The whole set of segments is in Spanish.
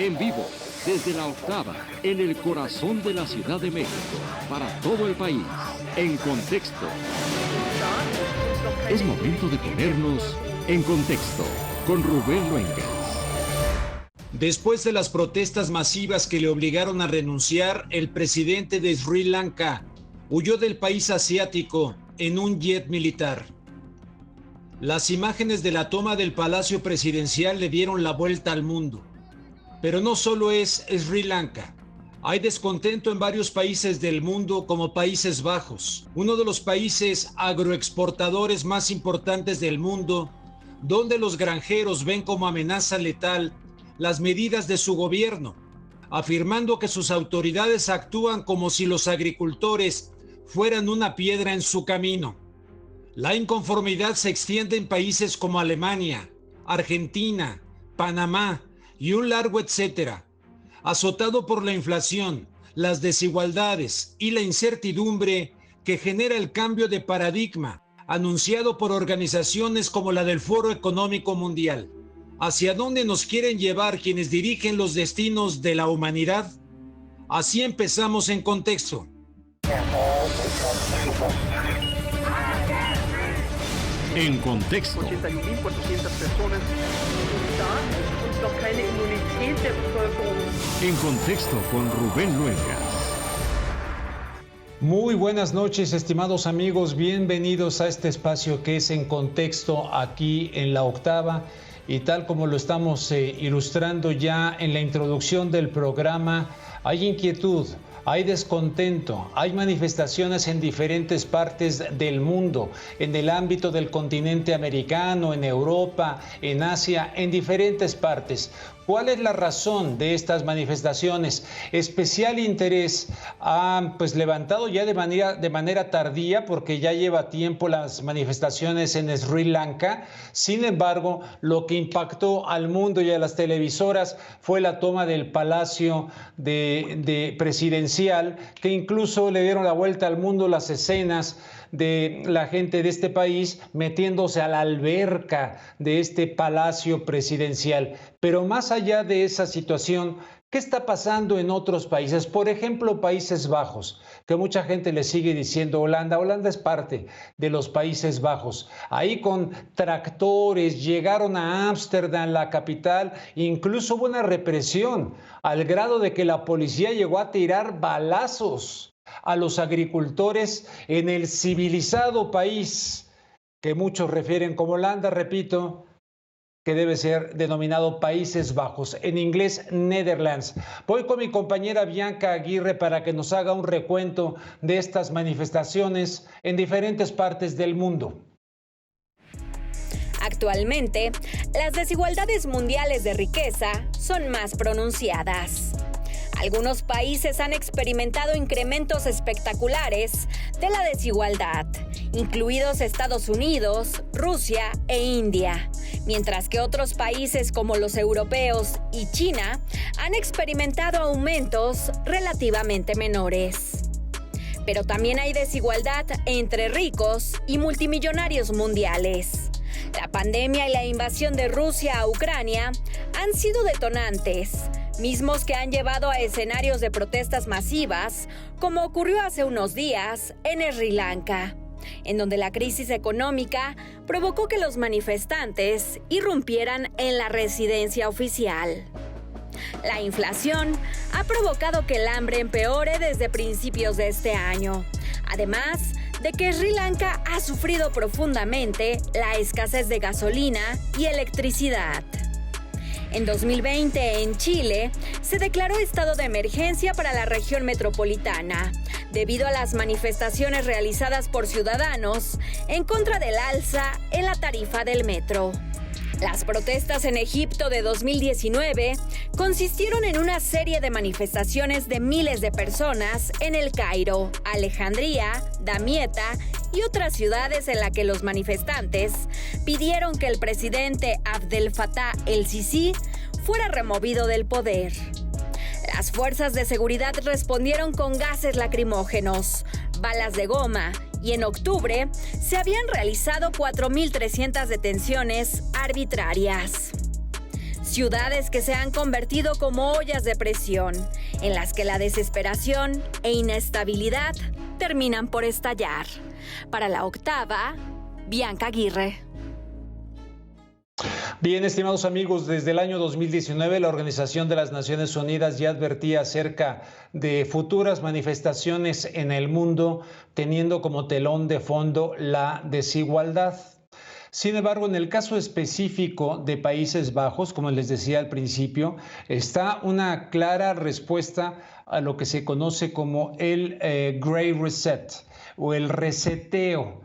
En vivo, desde la octava, en el corazón de la Ciudad de México, para todo el país, en contexto. Es momento de ponernos en contexto con Rubén Luengas. Después de las protestas masivas que le obligaron a renunciar, el presidente de Sri Lanka huyó del país asiático en un jet militar. Las imágenes de la toma del Palacio Presidencial le dieron la vuelta al mundo. Pero no solo es Sri Lanka. Hay descontento en varios países del mundo como Países Bajos, uno de los países agroexportadores más importantes del mundo, donde los granjeros ven como amenaza letal las medidas de su gobierno, afirmando que sus autoridades actúan como si los agricultores fueran una piedra en su camino. La inconformidad se extiende en países como Alemania, Argentina, Panamá y un largo etcétera. Azotado por la inflación, las desigualdades y la incertidumbre que genera el cambio de paradigma anunciado por organizaciones como la del Foro Económico Mundial. ¿Hacia dónde nos quieren llevar quienes dirigen los destinos de la humanidad? Así empezamos en contexto. En contexto. 81.400 personas und noch keine Immunität der Bevölkerung. En contexto con Rubén Luengas. Muy buenas noches, estimados amigos. Bienvenidos a este espacio que es En Contexto aquí en la octava. Y tal como lo estamos ilustrando ya en la introducción del programa, hay inquietud, hay descontento, hay manifestaciones en diferentes partes del mundo, en el ámbito del continente americano, en Europa, en Asia, en diferentes partes. ¿Cuál es la razón de estas manifestaciones? Especial interés ha levantado ya de manera tardía, porque ya lleva tiempo las manifestaciones en Sri Lanka. Sin embargo, lo que impactó al mundo y a las televisoras fue la toma del Palacio presidencial, que incluso le dieron la vuelta al mundo las escenas de la gente de este país metiéndose a la alberca de este Palacio Presidencial. Pero más allá de esa situación, ¿qué está pasando en otros países? Por ejemplo, Países Bajos, que mucha gente le sigue diciendo Holanda. Holanda es parte de los Países Bajos. Ahí con tractores llegaron a Ámsterdam, la capital, incluso hubo una represión al grado de que la policía llegó a tirar balazos a los agricultores en el civilizado país que muchos refieren como Holanda, repito, que debe ser denominado Países Bajos, en inglés Netherlands. Voy con mi compañera Bianca Aguirre para que nos haga un recuento de estas manifestaciones en diferentes partes del mundo. Actualmente, las desigualdades mundiales de riqueza son más pronunciadas. Algunos países han experimentado incrementos espectaculares de la desigualdad, incluidos Estados Unidos, Rusia e India, mientras que otros países como los europeos y China han experimentado aumentos relativamente menores. Pero también hay desigualdad entre ricos y multimillonarios mundiales. La pandemia y la invasión de Rusia a Ucrania han sido detonantes, mismos que han llevado a escenarios de protestas masivas, como ocurrió hace unos días en Sri Lanka, en donde la crisis económica provocó que los manifestantes irrumpieran en la residencia oficial. La inflación ha provocado que el hambre empeore desde principios de este año, además de que Sri Lanka ha sufrido profundamente la escasez de gasolina y electricidad. En 2020, en Chile, se declaró estado de emergencia para la región metropolitana, debido a las manifestaciones realizadas por ciudadanos en contra del alza en la tarifa del metro. Las protestas en Egipto de 2019 consistieron en una serie de manifestaciones de miles de personas en El Cairo, Alejandría, Damieta y otras ciudades en las que los manifestantes pidieron que el presidente Abdel Fattah el-Sisi fuera removido del poder. Las fuerzas de seguridad respondieron con gases lacrimógenos, balas de goma, y en octubre se habían realizado 4.300 detenciones arbitrarias. Ciudades que se han convertido como ollas de presión, en las que la desesperación e inestabilidad terminan por estallar. Para La Octava, Bianca Aguirre. Bien, estimados amigos, desde el año 2019 la Organización de las Naciones Unidas ya advertía acerca de futuras manifestaciones en el mundo, teniendo como telón de fondo la desigualdad. Sin embargo, en el caso específico de Países Bajos, como les decía al principio, está una clara respuesta a lo que se conoce como el Great Reset o el reseteo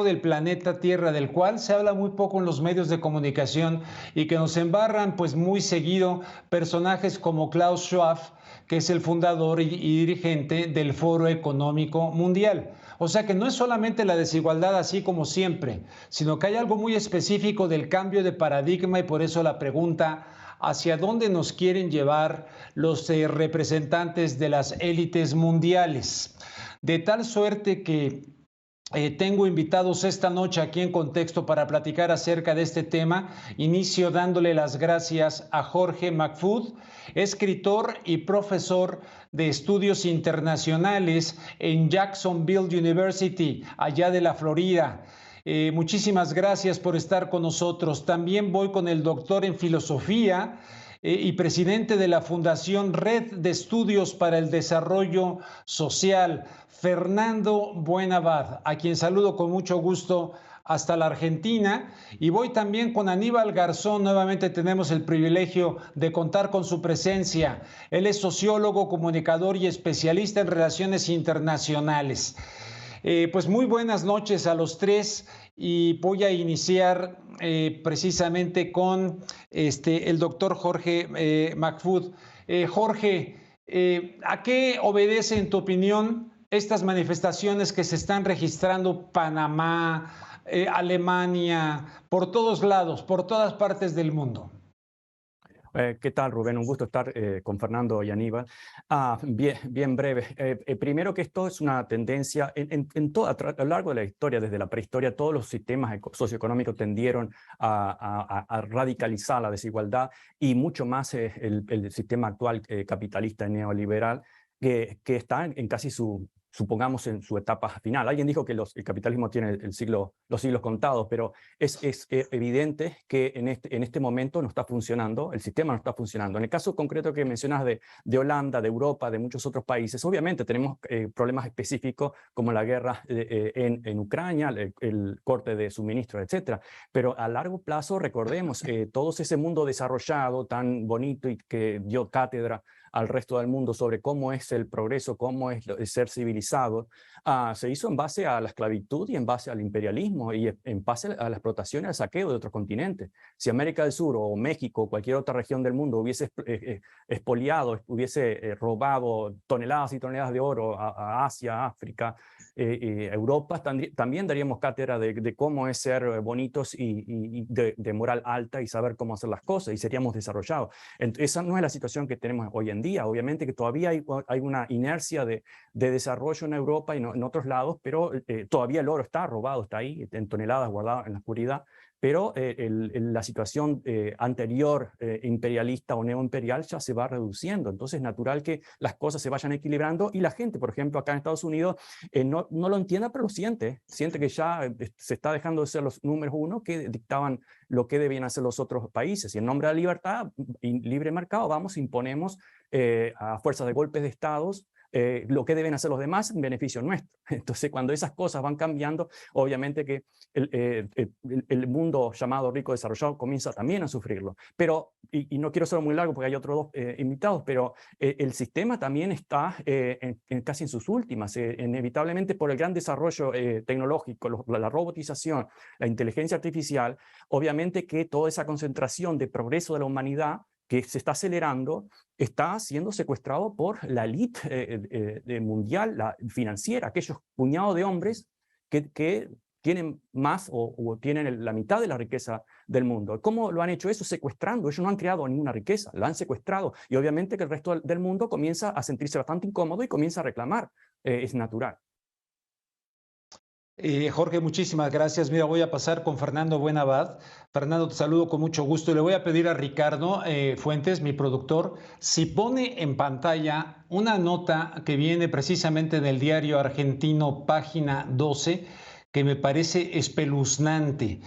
del planeta Tierra, del cual se habla muy poco en los medios de comunicación y que nos embarran pues muy seguido personajes como Klaus Schwab, que es el fundador y dirigente del Foro Económico Mundial. O sea que no es solamente la desigualdad así como siempre, sino que hay algo muy específico del cambio de paradigma, y por eso la pregunta: ¿hacia dónde nos quieren llevar los representantes de las élites mundiales? De tal suerte que tengo invitados esta noche aquí en Contexto para platicar acerca de este tema. Inicio dándole las gracias a Jorge Macfood, escritor y profesor de estudios internacionales en Jacksonville University, allá de la Florida. Muchísimas gracias por estar con nosotros. También voy con el doctor en filosofía y presidente de la Fundación Red de Estudios para el Desarrollo Social, Fernando Buenabad, a quien saludo con mucho gusto hasta la Argentina. Y voy también con Aníbal Garzón. Nuevamente tenemos el privilegio de contar con su presencia. Él es sociólogo, comunicador y especialista en relaciones internacionales. Pues muy buenas noches a los tres, y voy a iniciar precisamente con el doctor Jorge Macfood. Jorge, ¿a qué obedece, en tu opinión, estas manifestaciones que se están registrando? Panamá, Alemania, por todos lados, por todas partes del mundo. ¿Qué tal, Rubén? Un gusto estar con Fernando y Aníbal. Bien breve. Primero, que esto es una tendencia a lo largo de la historia, desde la prehistoria. Todos los sistemas socioeconómicos tendieron a radicalizar la desigualdad, y mucho más el sistema actual capitalista neoliberal, que está en casi supongamos en su etapa final. Alguien dijo que el capitalismo tiene los siglos contados, pero es evidente que en este momento no está funcionando, el sistema no está funcionando. En el caso concreto que mencionas de Holanda, de Europa, de muchos otros países, obviamente tenemos problemas específicos como la guerra en Ucrania, el corte de suministros, etcétera. Pero a largo plazo, recordemos, todo ese mundo desarrollado tan bonito y que dio cátedra al resto del mundo sobre cómo es el progreso, cómo es ser civilizado, se hizo en base a la esclavitud y en base al imperialismo y en base a la explotación y al saqueo de otros continentes. Si América del Sur o México o cualquier otra región del mundo hubiese expoliado, hubiese robado toneladas y toneladas de oro a Asia, África, Europa, también daríamos cátedra de cómo es ser bonitos y de moral alta y saber cómo hacer las cosas, y seríamos desarrollados. Esa no es la situación que tenemos hoy en día. Obviamente que todavía hay una inercia de desarrollo en Europa y en otros lados, pero todavía el oro está robado, está ahí en toneladas guardado en la oscuridad. Pero la situación anterior, imperialista o neoimperial, ya se va reduciendo. Entonces es natural que las cosas se vayan equilibrando, y la gente, por ejemplo, acá en Estados Unidos, no lo entienda, pero lo siente que ya se está dejando de ser los números uno que dictaban lo que debían hacer los otros países. Y en nombre de la libertad y libre mercado imponemos a fuerza de golpes de estados lo que deben hacer los demás en beneficio nuestro. Entonces, cuando esas cosas van cambiando, obviamente que el mundo llamado rico desarrollado comienza también a sufrirlo. Pero, y no quiero ser muy largo porque hay otros dos invitados, pero el sistema también está casi en sus últimas, inevitablemente por el gran desarrollo tecnológico, la robotización, la inteligencia artificial. Obviamente que toda esa concentración de progreso de la humanidad que se está acelerando, está siendo secuestrado por la élite mundial, la financiera, aquellos puñados de hombres que tienen más o tienen la mitad de la riqueza del mundo. ¿Cómo lo han hecho eso? Secuestrando. Ellos no han creado ninguna riqueza, la han secuestrado. Y obviamente que el resto del mundo comienza a sentirse bastante incómodo y comienza a reclamar. Es natural. Jorge, muchísimas gracias. Mira, voy a pasar con Fernando Buenabad. Fernando, te saludo con mucho gusto y le voy a pedir a Ricardo Fuentes, mi productor, si pone en pantalla una nota que viene precisamente del diario argentino Página 12, que me parece espeluznante.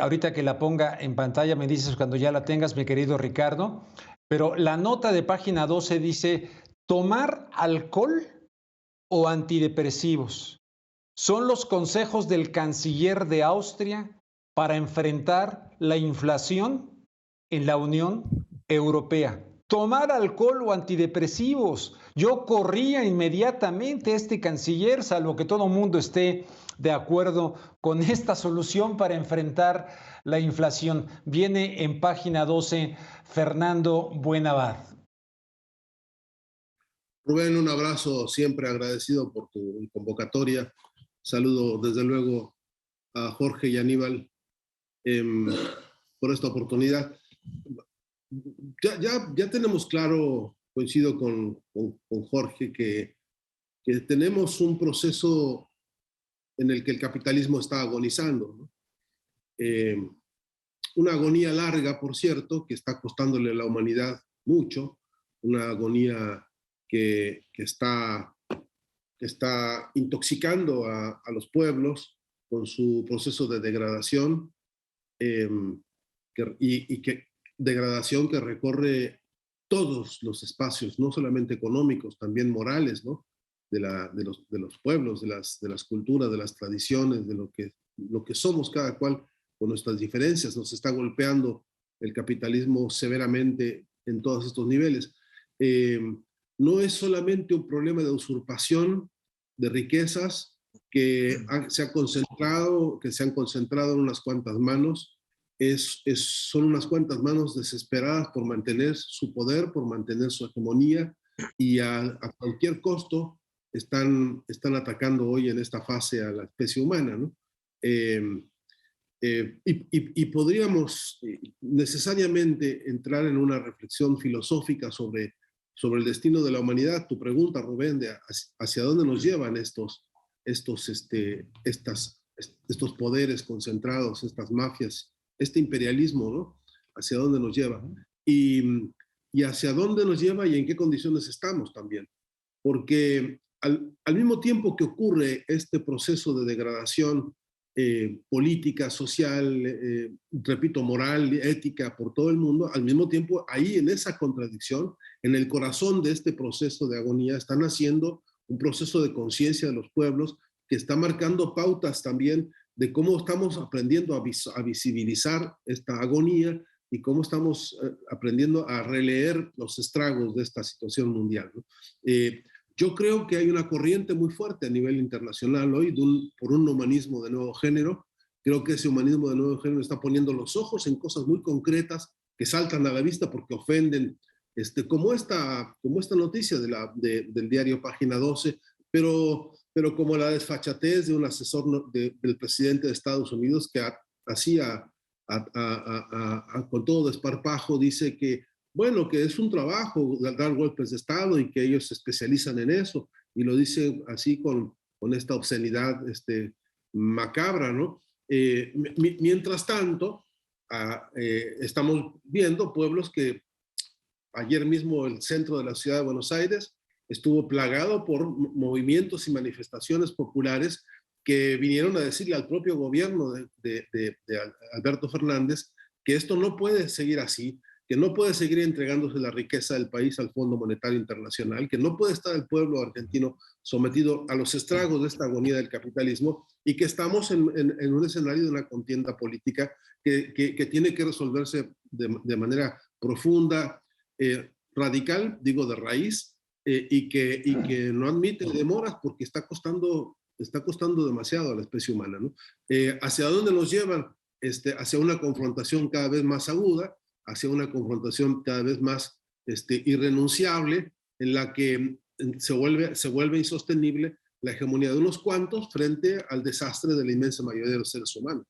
Ahorita que la ponga en pantalla me dices cuando ya la tengas, mi querido Ricardo, pero la nota de Página 12 dice: ¿tomar alcohol o antidepresivos? Son los consejos del canciller de Austria para enfrentar la inflación en la Unión Europea. Tomar alcohol o antidepresivos. Yo corría inmediatamente a este canciller, salvo que todo el mundo esté de acuerdo con esta solución para enfrentar la inflación. Viene en Página 12 Fernando Buenabad. Rubén, un abrazo, siempre agradecido por tu convocatoria. Saludo desde luego a Jorge y Aníbal por esta oportunidad. Ya tenemos claro, coincido con Jorge, que tenemos un proceso en el que el capitalismo está agonizando, ¿no? Una agonía larga, por cierto, que está costándole a la humanidad mucho, una agonía que está intoxicando a los pueblos con su proceso de degradación, degradación que recorre todos los espacios, no solamente económicos, también morales, ¿no? de los pueblos, de las culturas, de las tradiciones, de lo que somos cada cual con nuestras diferencias. Nos está golpeando el capitalismo severamente en todos estos niveles. No es solamente un problema de usurpación de riquezas que se han concentrado en unas cuantas manos. Son unas cuantas manos desesperadas por mantener su poder, por mantener su hegemonía, y a cualquier costo están atacando hoy en esta fase a la especie humana, ¿no? Y podríamos necesariamente entrar en una reflexión filosófica sobre el destino de la humanidad. Tu pregunta, Rubén, de hacia dónde nos llevan estos poderes concentrados, estas mafias, este imperialismo, ¿no? Hacia dónde nos lleva. Y hacia dónde nos lleva y en qué condiciones estamos también. Porque al mismo tiempo que ocurre este proceso de degradación política, social, repito, moral, ética por todo el mundo, al mismo tiempo ahí en esa contradicción, en el corazón de este proceso de agonía, están haciendo un proceso de conciencia de los pueblos que está marcando pautas también de cómo estamos aprendiendo a visibilizar esta agonía y cómo estamos aprendiendo a releer los estragos de esta situación mundial, ¿no? Yo creo que hay una corriente muy fuerte a nivel internacional hoy por un humanismo de nuevo género. Creo que ese humanismo de nuevo género está poniendo los ojos en cosas muy concretas que saltan a la vista porque ofenden, como esta noticia del diario Página 12, pero como la desfachatez de un asesor del presidente de Estados Unidos que hacía con todo desparpajo, dice que bueno, que es un trabajo dar golpes de Estado y que ellos se especializan en eso, y lo dicen así con esta obscenidad macabra, ¿no? Mientras tanto, estamos viendo pueblos que ayer mismo el centro de la ciudad de Buenos Aires estuvo plagado por movimientos y manifestaciones populares que vinieron a decirle al propio gobierno de Alberto Fernández que esto no puede seguir así, que no puede seguir entregándose la riqueza del país al Fondo Monetario Internacional, que no puede estar el pueblo argentino sometido a los estragos de esta agonía del capitalismo, y que estamos en un escenario de una contienda política que tiene que resolverse de manera profunda, radical, digo de raíz, y que no admite demoras porque está costando demasiado a la especie humana, ¿no? ¿Hacia dónde nos llevan? Hacia una confrontación cada vez más aguda, hacia una confrontación cada vez más irrenunciable, en la que se vuelve insostenible la hegemonía de unos cuantos frente al desastre de la inmensa mayoría de los seres humanos.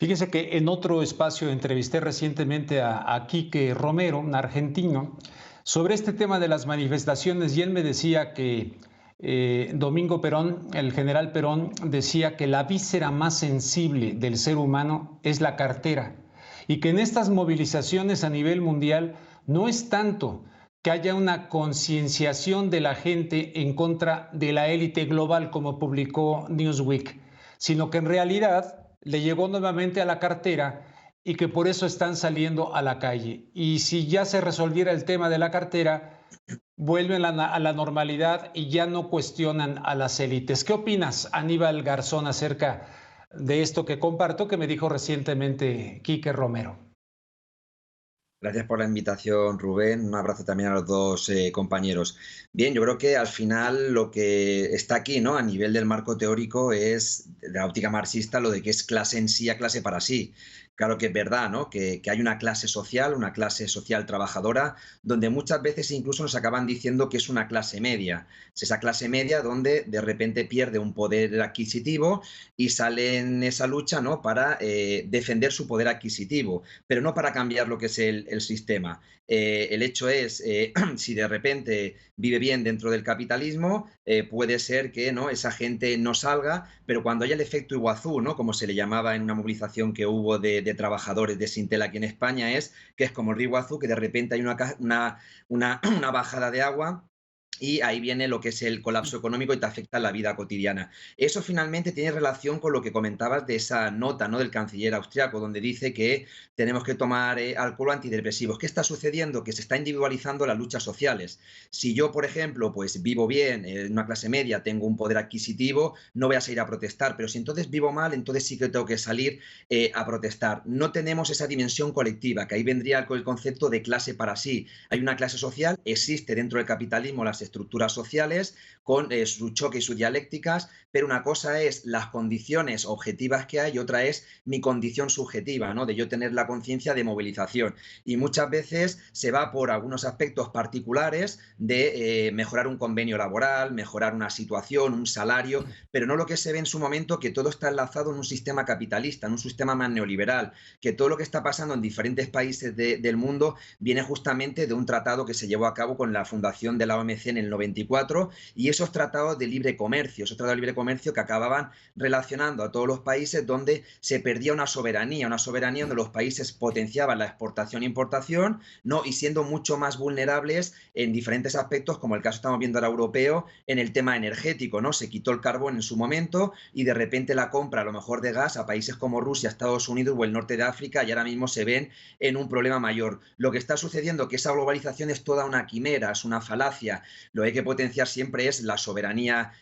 Fíjese que en otro espacio entrevisté recientemente a Quique Romero, un argentino, sobre este tema de las manifestaciones, y él me decía que Domingo Perón, el general Perón, decía que la víscera más sensible del ser humano es la cartera y que en estas movilizaciones a nivel mundial no es tanto que haya una concienciación de la gente en contra de la élite global, como publicó Newsweek, sino que en realidad le llegó nuevamente a la cartera y que por eso están saliendo a la calle. Y si ya se resolviera el tema de la cartera, vuelven a la normalidad y ya no cuestionan a las élites. ¿Qué opinas, Aníbal Garzón, acerca de esto que comparto, que me dijo recientemente Quique Romero? Gracias por la invitación, Rubén. Un abrazo también a los dos compañeros. Bien, yo creo que al final lo que está aquí, ¿no? A nivel del marco teórico es, de la óptica marxista, lo de que es clase en sí a clase para sí. Claro que es verdad, ¿no? Que hay una clase social trabajadora, donde muchas veces incluso nos acaban diciendo que es una clase media. Es esa clase media donde de repente pierde un poder adquisitivo y sale en esa lucha, ¿no? Para defender su poder adquisitivo, pero no para cambiar lo que es el sistema. El hecho es, si de repente vive bien dentro del capitalismo, puede ser que, ¿no? Esa gente no salga, pero cuando haya el efecto Iguazú, ¿no? Como se le llamaba en una movilización que hubo de trabajadores de Sintel aquí en España, que es como el río Iguazú, que de repente hay una bajada de agua y ahí viene lo que es el colapso económico y te afecta en la vida cotidiana. Eso finalmente tiene relación con lo que comentabas de esa nota, ¿no? Del canciller austriaco, donde dice que tenemos que tomar alcohol o antidepresivos. ¿Qué está sucediendo? Que se está individualizando las luchas sociales. Si yo, por ejemplo, pues vivo bien, en una clase media, tengo un poder adquisitivo, no voy a salir a protestar, pero si entonces vivo mal, entonces sí que tengo que salir a protestar. No tenemos esa dimensión colectiva, que ahí vendría el concepto de clase para sí. Hay una clase social, existe dentro del capitalismo las estructuras sociales con su choque y sus dialécticas, pero una cosa es las condiciones objetivas que hay y otra es mi condición subjetiva, ¿no? De yo tener la conciencia de movilización. Y muchas veces se va por algunos aspectos particulares de mejorar un convenio laboral, mejorar una situación, un salario, pero no lo que se ve en su momento, que todo está enlazado en un sistema capitalista, en un sistema más neoliberal, que todo lo que está pasando en diferentes países del mundo viene justamente de un tratado que se llevó a cabo con la fundación de la OMC en el 94 y esos tratados de libre comercio, que acababan relacionando a todos los países donde se perdía una soberanía donde los países potenciaban la exportación e importación, ¿no? Y siendo mucho más vulnerables en diferentes aspectos, como el caso estamos viendo ahora europeo, en el tema energético, ¿no? Se quitó el carbón en su momento y de repente la compra a lo mejor de gas a países como Rusia, Estados Unidos o el norte de África y ahora mismo se ven en un problema mayor. Lo que está sucediendo es que esa globalización es toda una quimera, es una falacia. Lo que hay que potenciar siempre es la soberanía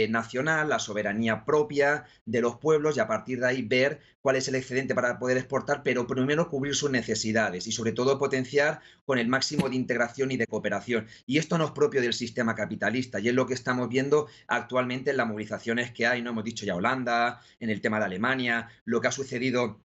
nacional, la soberanía propia de los pueblos y a partir de ahí ver cuál es el excedente para poder exportar, pero primero cubrir sus necesidades y sobre todo potenciar con el máximo de integración y de cooperación. Y esto no es propio del sistema capitalista y es lo que estamos viendo actualmente en las movilizaciones que hay, ¿no? Hemos dicho ya Holanda, en el tema de Alemania, lo que ha sucedido,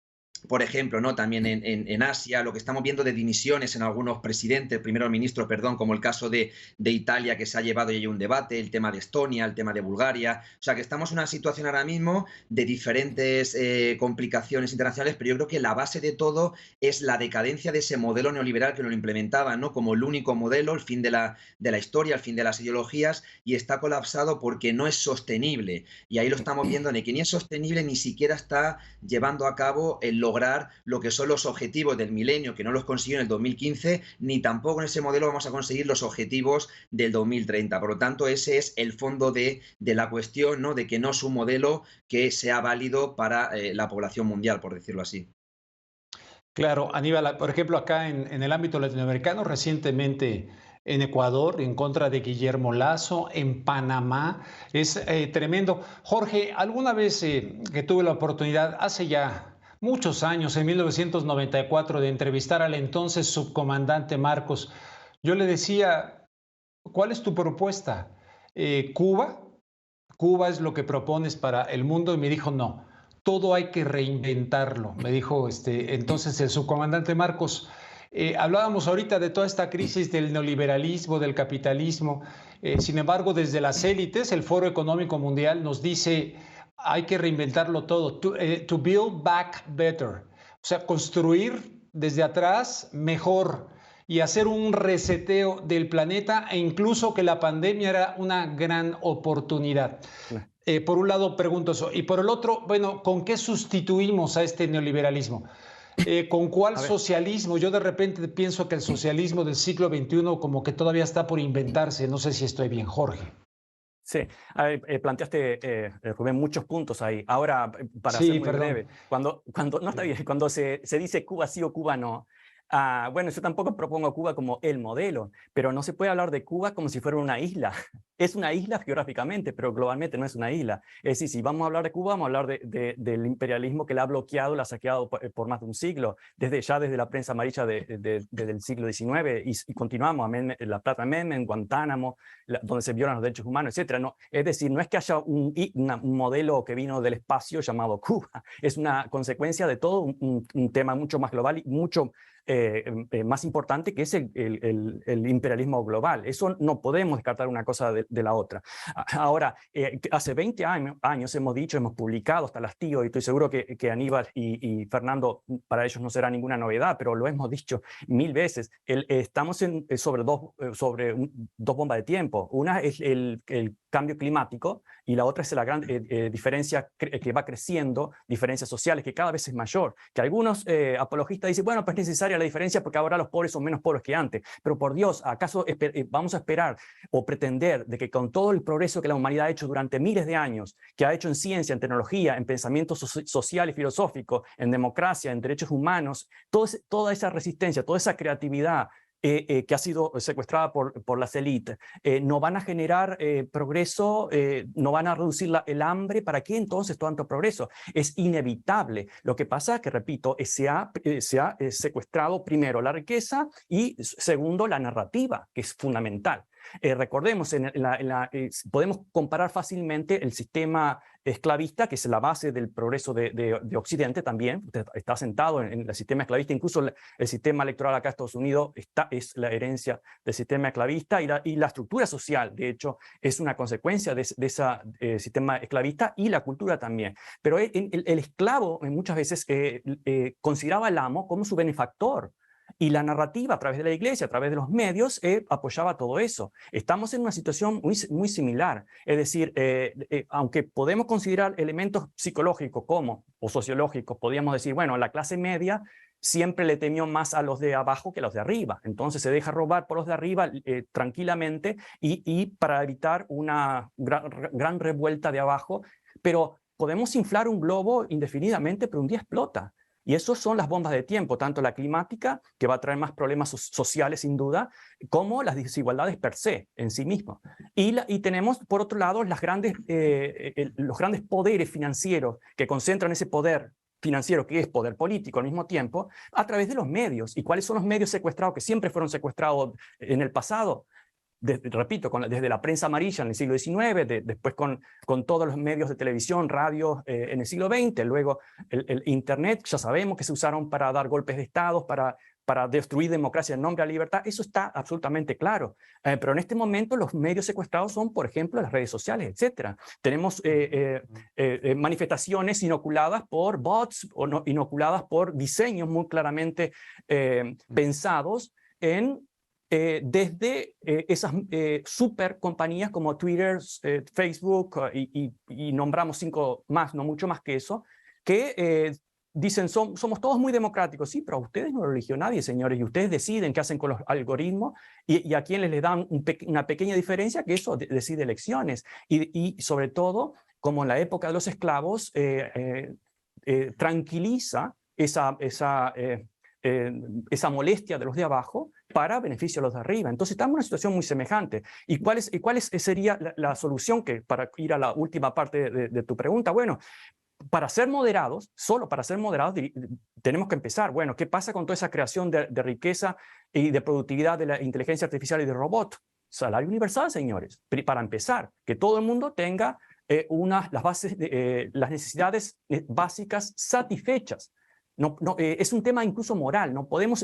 por ejemplo, ¿no? También en Asia, lo que estamos viendo de dimisiones en algunos presidentes, primeros ministros, perdón, como el caso de Italia, que se ha llevado ya un debate, el tema de Estonia, el tema de Bulgaria. O sea, que estamos en una situación ahora mismo de diferentes complicaciones internacionales, pero yo creo que la base de todo es la decadencia de ese modelo neoliberal que lo implementaba, ¿no? Como el único modelo, el fin de la historia, el fin de las ideologías, y está colapsado porque no es sostenible. Y ahí lo estamos viendo, en el que ni es sostenible ni siquiera está llevando a cabo el lograr lo que son los objetivos del milenio, que no los consiguió en el 2015, ni tampoco en ese modelo vamos a conseguir los objetivos del 2030. Por lo tanto, ese es el fondo de la cuestión, ¿no? De que no es un modelo que sea válido para la población mundial, por decirlo así. Claro, Aníbal, por ejemplo, acá en el ámbito latinoamericano, recientemente en Ecuador, en contra de Guillermo Lasso, en Panamá, es tremendo. Jorge, alguna vez que tuve la oportunidad, hace ya muchos años, en 1994, de entrevistar al entonces subcomandante Marcos, yo le decía, ¿cuál es tu propuesta? ¿Cuba? ¿Cuba es lo que propones para el mundo? Y me dijo, no, todo hay que reinventarlo, me dijo entonces el subcomandante Marcos. Hablábamos ahorita de toda esta crisis del neoliberalismo, del capitalismo. Sin embargo, desde las élites, el Foro Económico Mundial nos dice, hay que reinventarlo todo, to build back better, o sea, construir desde atrás mejor. y hacer un reseteo del planeta, e incluso que la pandemia era una gran oportunidad. Por un lado pregunto eso, y por el otro, bueno, ¿con qué sustituimos a este neoliberalismo? ¿Con cuál socialismo? Yo de repente pienso que el socialismo del siglo XXI como que todavía está por inventarse. No sé si estoy bien, Jorge. Sí, planteaste, Rubén, muchos puntos ahí. Ahora, para ser muy breve, cuando no está bien, cuando se dice Cuba sí o Cuba no, bueno, yo tampoco propongo Cuba como el modelo, pero no se puede hablar de Cuba como si fuera una isla. Es una isla geográficamente, pero globalmente no es una isla. Es decir, si vamos a hablar de Cuba, vamos a hablar del imperialismo que la ha bloqueado, la ha saqueado por más de un siglo, desde la prensa amarilla del siglo XIX, y continuamos, la Plata Amendment, Guantánamo, donde se violan los derechos humanos, etc. No, es decir, no es que haya un modelo que vino del espacio llamado Cuba, es una consecuencia de todo un tema mucho más global y mucho más importante, que es el imperialismo global. Eso no podemos descartar una cosa de la otra. Ahora, hace 20 años hemos dicho, hemos publicado hasta el hastío, y estoy seguro que Aníbal y Fernando, para ellos no será ninguna novedad, pero lo hemos dicho 1000 veces. Estamos sobre dos bombas de tiempo. Una es el cambio climático, y la otra es la gran diferencia que va creciendo, diferencias sociales, que cada vez es mayor. Que algunos apologistas dicen, bueno, pues es necesaria la diferencia porque ahora los pobres son menos pobres que antes. Pero por Dios, ¿acaso vamos a esperar o pretender de que con todo el progreso que la humanidad ha hecho durante miles de años, que ha hecho en ciencia, en tecnología, en pensamiento social y filosófico, en democracia, en derechos humanos, toda esa resistencia, toda esa creatividad que ha sido secuestrada por las élites, no van a generar progreso, no van a reducir el hambre? ¿Para qué entonces tanto progreso? Es inevitable. Lo que pasa es que, repito, se ha secuestrado primero la riqueza y segundo la narrativa, que es fundamental. Recordemos, podemos comparar fácilmente el sistema esclavista, que es la base del progreso de Occidente también, está sentado en el sistema esclavista. Incluso el sistema electoral acá en Estados Unidos es la herencia del sistema esclavista, y la estructura social, de hecho, es una consecuencia de ese sistema esclavista, y la cultura también. Pero el esclavo muchas veces consideraba al amo como su benefactor, y la narrativa a través de la iglesia, a través de los medios, apoyaba todo eso. Estamos en una situación muy similar. Es decir, aunque podemos considerar elementos psicológicos o sociológicos, podríamos decir, bueno, la clase media siempre le temió más a los de abajo que a los de arriba. Entonces se deja robar por los de arriba tranquilamente, y para evitar una gran revuelta de abajo. Pero podemos inflar un globo indefinidamente, pero un día explota. Y eso son las bombas de tiempo, tanto la climática, que va a traer más problemas sociales sin duda, como las desigualdades per se, en sí mismas. Y tenemos, por otro lado, los grandes poderes financieros que concentran ese poder financiero, que es poder político al mismo tiempo, a través de los medios. ¿Y cuáles son los medios secuestrados, que siempre fueron secuestrados en el pasado? Repito, desde la prensa amarilla en el siglo XIX, después con todos los medios de televisión, radio en el siglo XX, luego el Internet, ya sabemos que se usaron para dar golpes de Estado, para destruir democracia en nombre de la libertad. Eso está absolutamente claro. Pero en este momento los medios secuestrados son, por ejemplo, las redes sociales, etc. Tenemos manifestaciones inoculadas por bots, o no, inoculadas por diseños muy claramente pensados desde esas super compañías como Twitter, Facebook, y nombramos 5 más, no mucho más que eso, que dicen somos todos muy democráticos. Sí, pero a ustedes no lo eligió nadie, señores, y ustedes deciden qué hacen con los algoritmos, y a quienes les dan una pequeña diferencia, que eso decide elecciones. Y sobre todo, como en la época de los esclavos, tranquiliza esa molestia de los de abajo para beneficio de los de arriba. Entonces estamos en una situación muy semejante. ¿Y cuál sería la solución, que para ir a la última parte de tu pregunta? Bueno, para ser moderados, solo para ser moderados, tenemos que empezar. Bueno, ¿qué pasa con toda esa creación de riqueza y de productividad de la inteligencia artificial y de robot? Salario universal, señores. Para empezar, que todo el mundo tenga las necesidades básicas satisfechas. Es un tema incluso moral. No podemos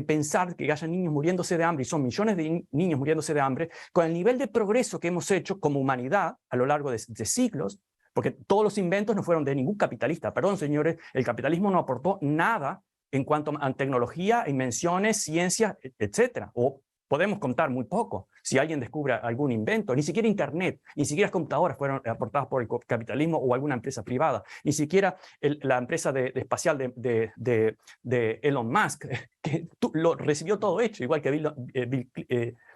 pensar que haya niños muriéndose de hambre, y son millones de niños muriéndose de hambre, con el nivel de progreso que hemos hecho como humanidad a lo largo de siglos, porque todos los inventos no fueron de ningún capitalista. Perdón, señores, el capitalismo no aportó nada en cuanto a tecnología, invenciones, ciencias, etcétera. O podemos contar muy poco. Si alguien descubre algún invento, ni siquiera Internet, ni siquiera las computadoras fueron aportadas por el capitalismo o alguna empresa privada, ni siquiera la empresa espacial de Elon Musk, que lo recibió todo hecho, igual que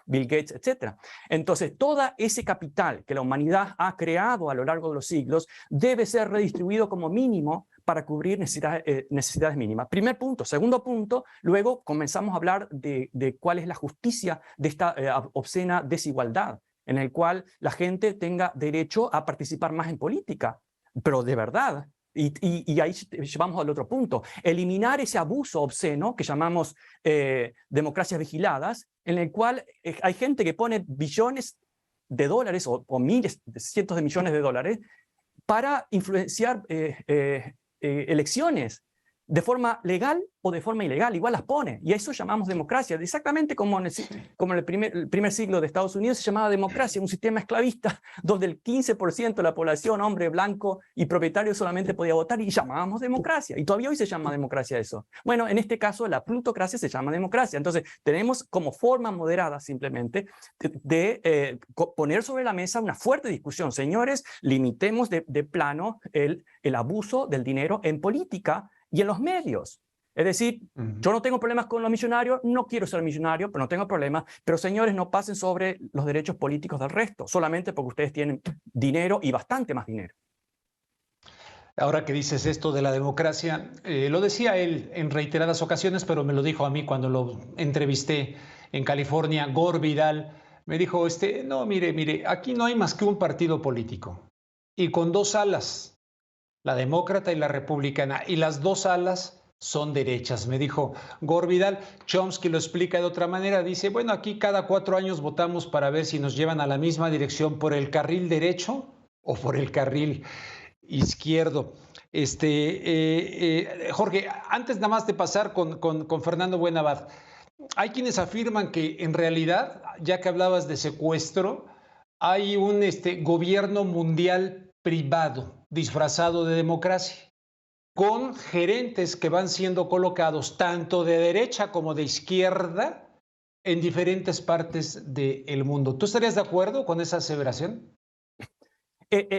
Bill Gates, etc. Entonces, todo ese capital que la humanidad ha creado a lo largo de los siglos debe ser redistribuido como mínimo para cubrir necesidades mínimas. Primer punto. Segundo punto, luego comenzamos a hablar de cuál es la justicia de esta obscena desigualdad, en el cual la gente tenga derecho a participar más en política, pero de verdad. Y ahí vamos al otro punto. Eliminar ese abuso obsceno que llamamos democracias vigiladas, en el cual hay gente que pone billones de dólares o miles, cientos de millones de dólares para influenciar elecciones de forma legal o de forma ilegal, igual las pone, y a eso llamamos democracia, exactamente como en el primer siglo de Estados Unidos se llamaba democracia, un sistema esclavista donde el 15% de la población, hombre blanco y propietario, solamente podía votar y llamábamos democracia, y todavía hoy se llama democracia eso. Bueno, en este caso la plutocracia se llama democracia, entonces tenemos como forma moderada simplemente de poner sobre la mesa una fuerte discusión. Señores, limitemos de plano el abuso del dinero en política y en los medios. Es decir, yo no tengo problemas con los millonarios, no quiero ser millonario, pero no tengo problemas, pero señores, no pasen sobre los derechos políticos del resto, solamente porque ustedes tienen dinero y bastante más dinero. Ahora que dices esto de la democracia, lo decía él en reiteradas ocasiones, pero me lo dijo a mí cuando lo entrevisté en California. Gore Vidal me dijo, no, mire, aquí no hay más que un partido político y con dos alas, la demócrata y la republicana, y las dos alas son derechas, me dijo Gore Vidal. Chomsky lo explica de otra manera, dice, bueno, aquí cada 4 años votamos para ver si nos llevan a la misma dirección, por el carril derecho o por el carril izquierdo. Jorge, antes nada más de pasar con Fernando Buenabad, hay quienes afirman que en realidad, ya que hablabas de secuestro, hay un gobierno mundial privado disfrazado de democracia, con gerentes que van siendo colocados tanto de derecha como de izquierda en diferentes partes del mundo. ¿Tú estarías de acuerdo con esa aseveración?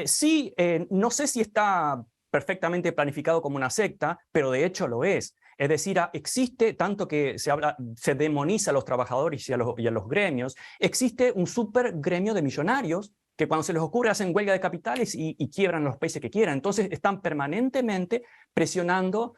Sí, no sé si está perfectamente planificado como una secta, pero de hecho lo es. Es decir, existe, tanto que se demoniza a los trabajadores y a los gremios, existe un super gremio de millonarios que cuando se les ocurre hacen huelga de capitales y quiebran los países que quieran. Entonces están permanentemente presionando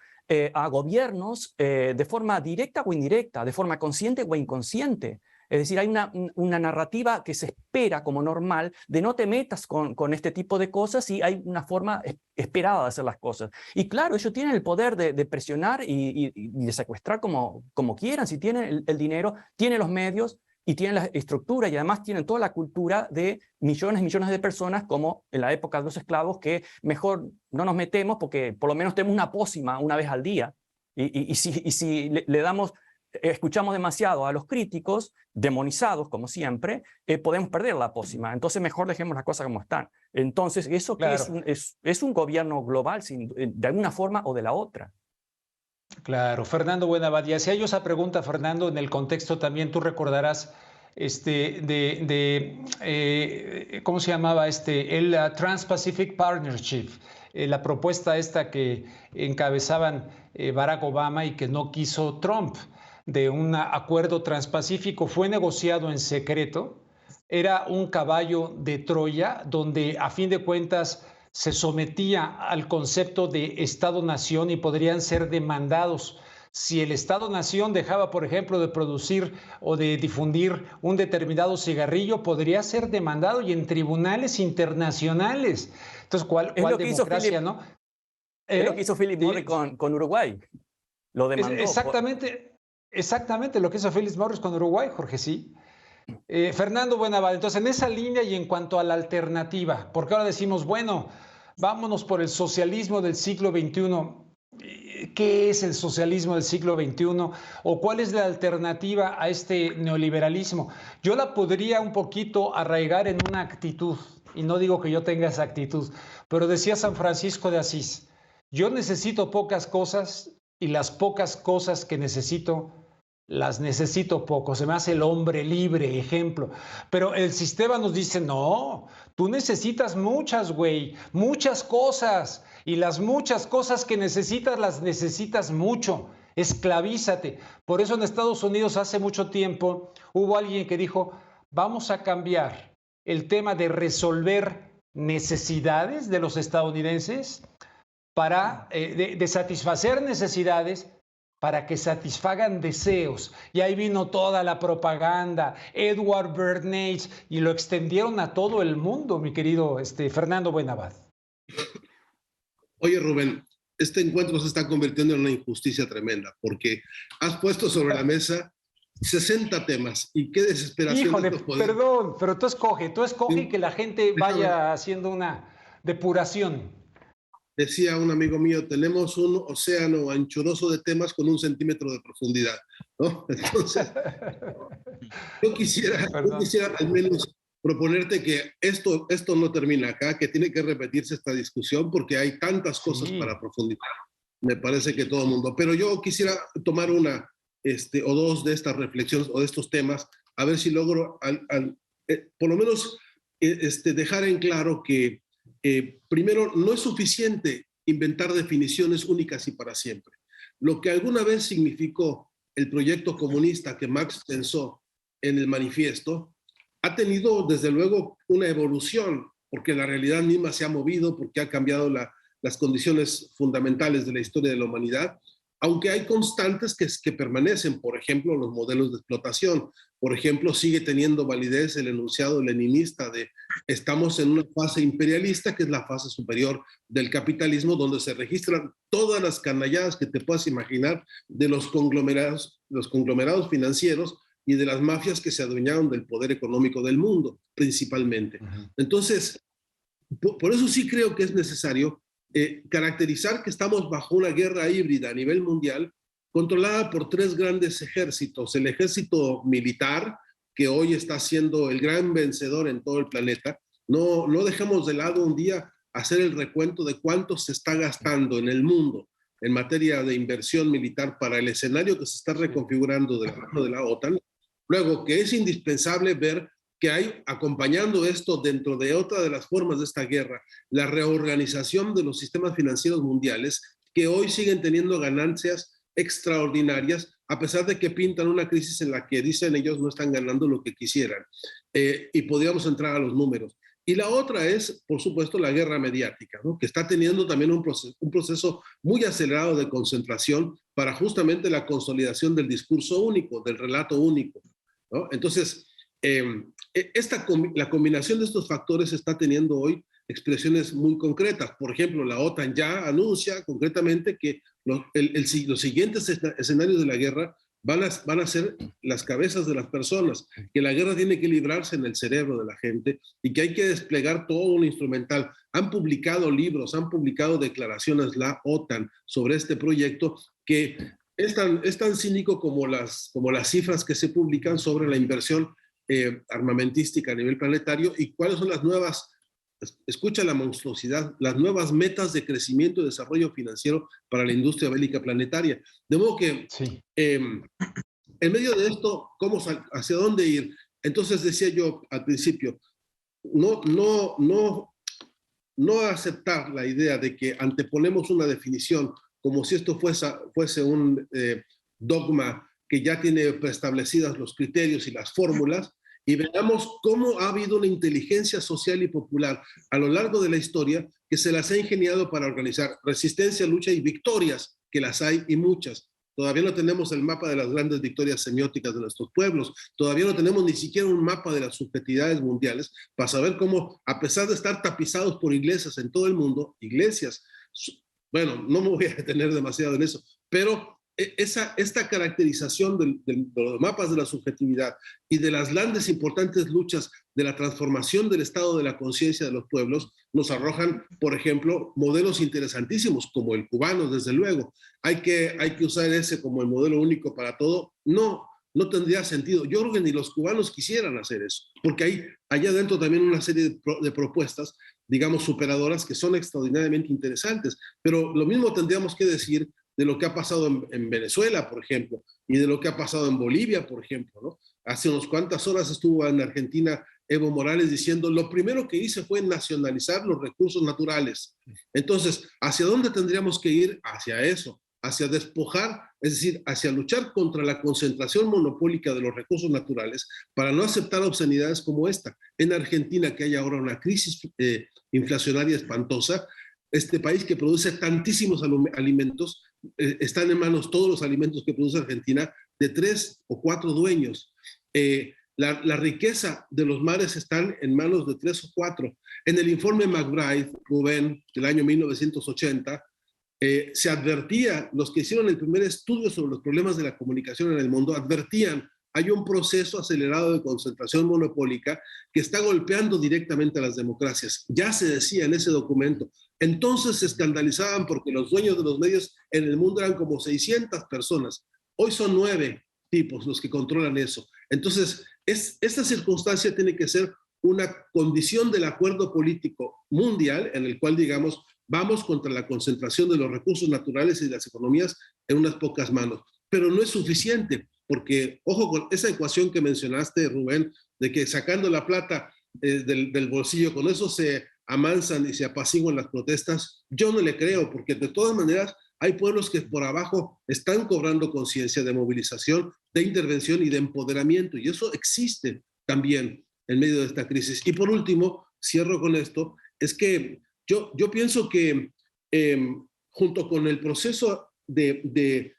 a gobiernos de forma directa o indirecta, de forma consciente o inconsciente. Es decir, hay una narrativa que se espera como normal de no te metas con este tipo de cosas, y hay una forma esperada de hacer las cosas. Y claro, ellos tienen el poder de presionar y de secuestrar como quieran. Si tienen el dinero, tienen los medios y tienen la estructura, y además tienen toda la cultura de millones y millones de personas, como en la época de los esclavos, que mejor no nos metemos porque por lo menos tenemos una pócima una vez al día. Y si le damos... escuchamos demasiado a los críticos, demonizados como siempre, podemos perder la pócima. Entonces mejor dejemos las cosas como están. Entonces eso claro, que es un gobierno global de alguna forma o de la otra. Claro. Fernando Buenabad, y hacía yo esa pregunta, Fernando, en el contexto también, tú recordarás ¿cómo se llamaba el Trans-Pacific Partnership? La propuesta esta que encabezaban Barack Obama y que no quiso Trump, de un acuerdo transpacífico, fue negociado en secreto. Era un caballo de Troya donde a fin de cuentas se sometía al concepto de Estado-nación y podrían ser demandados. Si el Estado-nación dejaba, por ejemplo, de producir o de difundir un determinado cigarrillo, podría ser demandado y en tribunales internacionales. Entonces, ¿cuál democracia, no? Es lo que hizo Philip Morris con Uruguay. Lo demandó. Exactamente lo que hizo Philip Morris con Uruguay, Jorge, sí. Fernando Buenabad, entonces en esa línea y en cuanto a la alternativa, porque ahora decimos, bueno, vámonos por el socialismo del siglo XXI. ¿Qué es el socialismo del siglo XXI? ¿O cuál es la alternativa a este neoliberalismo? Yo la podría un poquito arraigar en una actitud, y no digo que yo tenga esa actitud, pero decía San Francisco de Asís, yo necesito pocas cosas y las pocas cosas que necesito, las necesito poco. Se me hace el hombre libre, ejemplo. Pero el sistema nos dice, no, tú necesitas muchas, güey, muchas cosas. Y las muchas cosas que necesitas, las necesitas mucho. Esclavízate. Por eso en Estados Unidos hace mucho tiempo hubo alguien que dijo, vamos a cambiar el tema de resolver necesidades de los estadounidenses para de satisfacer necesidades para que satisfagan deseos. Y ahí vino toda la propaganda, Edward Bernays, y lo extendieron a todo el mundo, mi querido Fernando Buenabad. Oye, Rubén, este encuentro se está convirtiendo en una injusticia tremenda, porque has puesto sobre la mesa 60 temas, y qué desesperación. Híjole, perdón, pero tú escoge y que la gente vaya haciendo una depuración. Decía un amigo mío, tenemos un océano anchuroso de temas con 1 centímetro de profundidad, ¿no? Entonces, yo quisiera al menos proponerte que esto no termina acá, que tiene que repetirse esta discusión, porque hay tantas cosas para profundizar. Me parece que todo el mundo. Pero yo quisiera tomar una o dos de estas reflexiones o de estos temas, a ver si logro por lo menos dejar en claro que primero, no es suficiente inventar definiciones únicas y para siempre. Lo que alguna vez significó el proyecto comunista que Marx pensó en el manifiesto, ha tenido desde luego una evolución, porque la realidad misma se ha movido, porque ha cambiado las condiciones fundamentales de la historia de la humanidad, aunque hay constantes que permanecen, por ejemplo, los modelos de explotación. Por ejemplo, sigue teniendo validez el enunciado leninista de estamos en una fase imperialista, que es la fase superior del capitalismo, donde se registran todas las canalladas que te puedas imaginar de los conglomerados financieros y de las mafias que se adueñaron del poder económico del mundo, principalmente. Entonces, por eso sí creo que es necesario caracterizar que estamos bajo una guerra híbrida a nivel mundial, controlada por 3 grandes ejércitos. El ejército militar, que hoy está siendo el gran vencedor en todo el planeta. No dejemos de lado un día hacer el recuento de cuánto se está gastando en el mundo en materia de inversión militar para el escenario que se está reconfigurando de la mano de la OTAN. Luego, que es indispensable ver que hay, acompañando esto dentro de otra de las formas de esta guerra, la reorganización de los sistemas financieros mundiales, que hoy siguen teniendo ganancias extraordinarias, a pesar de que pintan una crisis en la que dicen ellos no están ganando lo que quisieran. Y podríamos entrar a los números. Y la otra es, por supuesto, la guerra mediática, ¿no? Que está teniendo también un proceso muy acelerado de concentración para justamente la consolidación del discurso único, del relato único, ¿no? Entonces, la combinación de estos factores está teniendo hoy expresiones muy concretas. Por ejemplo, la OTAN ya anuncia concretamente que los siguientes escenarios de la guerra van a ser las cabezas de las personas, que la guerra tiene que librarse en el cerebro de la gente y que hay que desplegar todo un instrumental. Han publicado libros, han publicado declaraciones la OTAN sobre este proyecto que es tan cínico como las cifras que se publican sobre la inversión armamentística a nivel planetario y cuáles son las nuevas, escucha la monstruosidad, las nuevas metas de crecimiento y desarrollo financiero para la industria bélica planetaria. De modo que, sí. En medio de esto, ¿hacia dónde ir? Entonces decía yo al principio, no aceptar la idea de que anteponemos una definición como si esto fuese un dogma que ya tiene preestablecidas los criterios y las fórmulas, y veamos cómo ha habido una inteligencia social y popular a lo largo de la historia que se las ha ingeniado para organizar resistencia, lucha y victorias, que las hay y muchas. Todavía no tenemos el mapa de las grandes victorias semióticas de nuestros pueblos, todavía no tenemos ni siquiera un mapa de las subjetividades mundiales para saber cómo, a pesar de estar tapizados por iglesias en todo el mundo, bueno, no me voy a detener demasiado en eso, pero esta caracterización de los mapas de la subjetividad y de las grandes importantes luchas de la transformación del estado de la conciencia de los pueblos nos arrojan, por ejemplo, modelos interesantísimos como el cubano, desde luego. Hay que usar ese como el modelo único para todo. No tendría sentido. Yo creo que ni los cubanos quisieran hacer eso, porque hay allá adentro también una serie de propuestas, digamos, superadoras que son extraordinariamente interesantes. Pero lo mismo tendríamos que decir de lo que ha pasado en Venezuela, por ejemplo, y de lo que ha pasado en Bolivia, por ejemplo, ¿no? Hace unas cuantas horas estuvo en Argentina Evo Morales diciendo, lo primero que hice fue nacionalizar los recursos naturales. Entonces, ¿hacia dónde tendríamos que ir? Hacia eso, hacia despojar, es decir, hacia luchar contra la concentración monopólica de los recursos naturales para no aceptar obscenidades como esta. En Argentina, que hay ahora una crisis inflacionaria espantosa, este país que produce tantísimos alimentos, están en manos todos los alimentos que produce Argentina de 3 o 4 dueños. La riqueza de los mares están en manos de 3 o 4. En el informe McBride, Rubén, del año 1980, se advertía, los que hicieron el primer estudio sobre los problemas de la comunicación en el mundo, advertían, hay un proceso acelerado de concentración monopólica que está golpeando directamente a las democracias. Ya se decía en ese documento. Entonces se escandalizaban porque los dueños de los medios en el mundo eran como 600 personas. Hoy son 9 tipos los que controlan eso. Entonces, esta circunstancia tiene que ser una condición del acuerdo político mundial en el cual, digamos, vamos contra la concentración de los recursos naturales y de las economías en unas pocas manos. Pero no es suficiente, porque, ojo con esa ecuación que mencionaste, Rubén, de que sacando la plata del bolsillo, con eso se amansan y se apaciguan las protestas. Yo no le creo, porque de todas maneras hay pueblos que por abajo están cobrando conciencia de movilización, de intervención y de empoderamiento, y eso existe también en medio de esta crisis. Y por último, cierro con esto, es que yo pienso que junto con el proceso de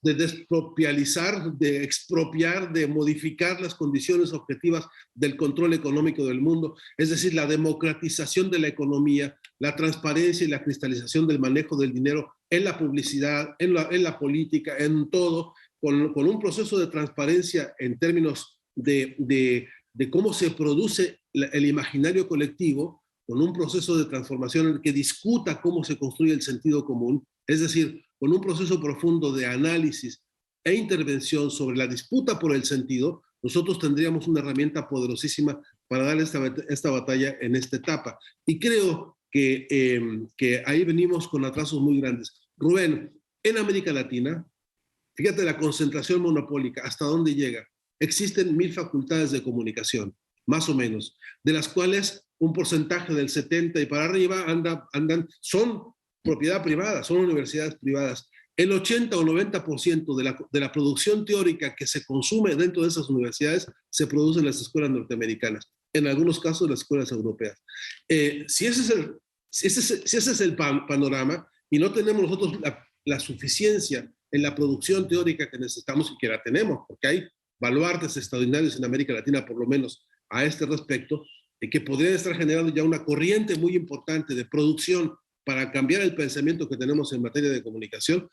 despropializar, de expropiar, de modificar las condiciones objetivas del control económico del mundo, es decir, la democratización de la economía, la transparencia y la cristalización del manejo del dinero en la publicidad, en la política, en todo, con un proceso de transparencia en términos de cómo se produce el imaginario colectivo, con un proceso de transformación en el que discuta cómo se construye el sentido común, es decir, con un proceso profundo de análisis e intervención sobre la disputa por el sentido, nosotros tendríamos una herramienta poderosísima para dar esta batalla en esta etapa. Y creo que ahí venimos con atrasos muy grandes. Rubén, en América Latina, fíjate la concentración monopólica, ¿hasta dónde llega? Existen 1000 facultades de comunicación, más o menos, de las cuales un porcentaje del 70 y para arriba son propiedad privada, son universidades privadas. El 80 o 90% de la producción teórica que se consume dentro de esas universidades se produce en las escuelas norteamericanas, en algunos casos las escuelas europeas. Si ese es el panorama y no tenemos nosotros la suficiencia en la producción teórica que necesitamos y que la tenemos, porque hay baluartes extraordinarios en América Latina, por lo menos a este respecto, que podrían estar generando ya una corriente muy importante de producción para cambiar el pensamiento que tenemos en materia de comunicación.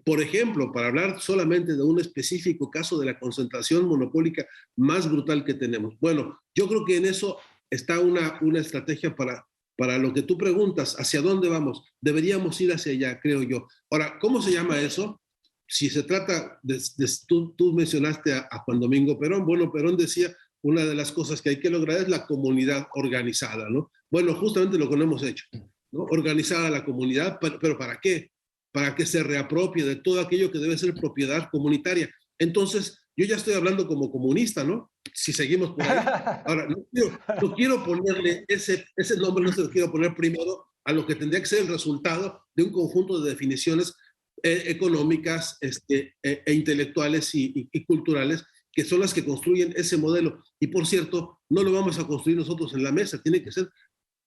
Por ejemplo, para hablar solamente de un específico caso de la concentración monopólica más brutal que tenemos. Bueno, yo creo que en eso está una estrategia para lo que tú preguntas, ¿hacia dónde vamos? Deberíamos ir hacia allá, creo yo. Ahora, ¿cómo se llama eso? Si se trata tú mencionaste a Juan Domingo Perón. Bueno, Perón decía, una de las cosas que hay que lograr es la comunidad organizada, ¿no? Bueno, justamente lo que no hemos hecho, ¿no? Organizar a la comunidad, pero ¿para qué? Para que se reapropie de todo aquello que debe ser propiedad comunitaria. Entonces, yo ya estoy hablando como comunista, ¿no? Si seguimos por ahí. Ahora, no quiero ponerle ese nombre, no se lo quiero poner primero a lo que tendría que ser el resultado de un conjunto de definiciones económicas e intelectuales y culturales, que son las que construyen ese modelo. Y por cierto, no lo vamos a construir nosotros en la mesa, tiene que ser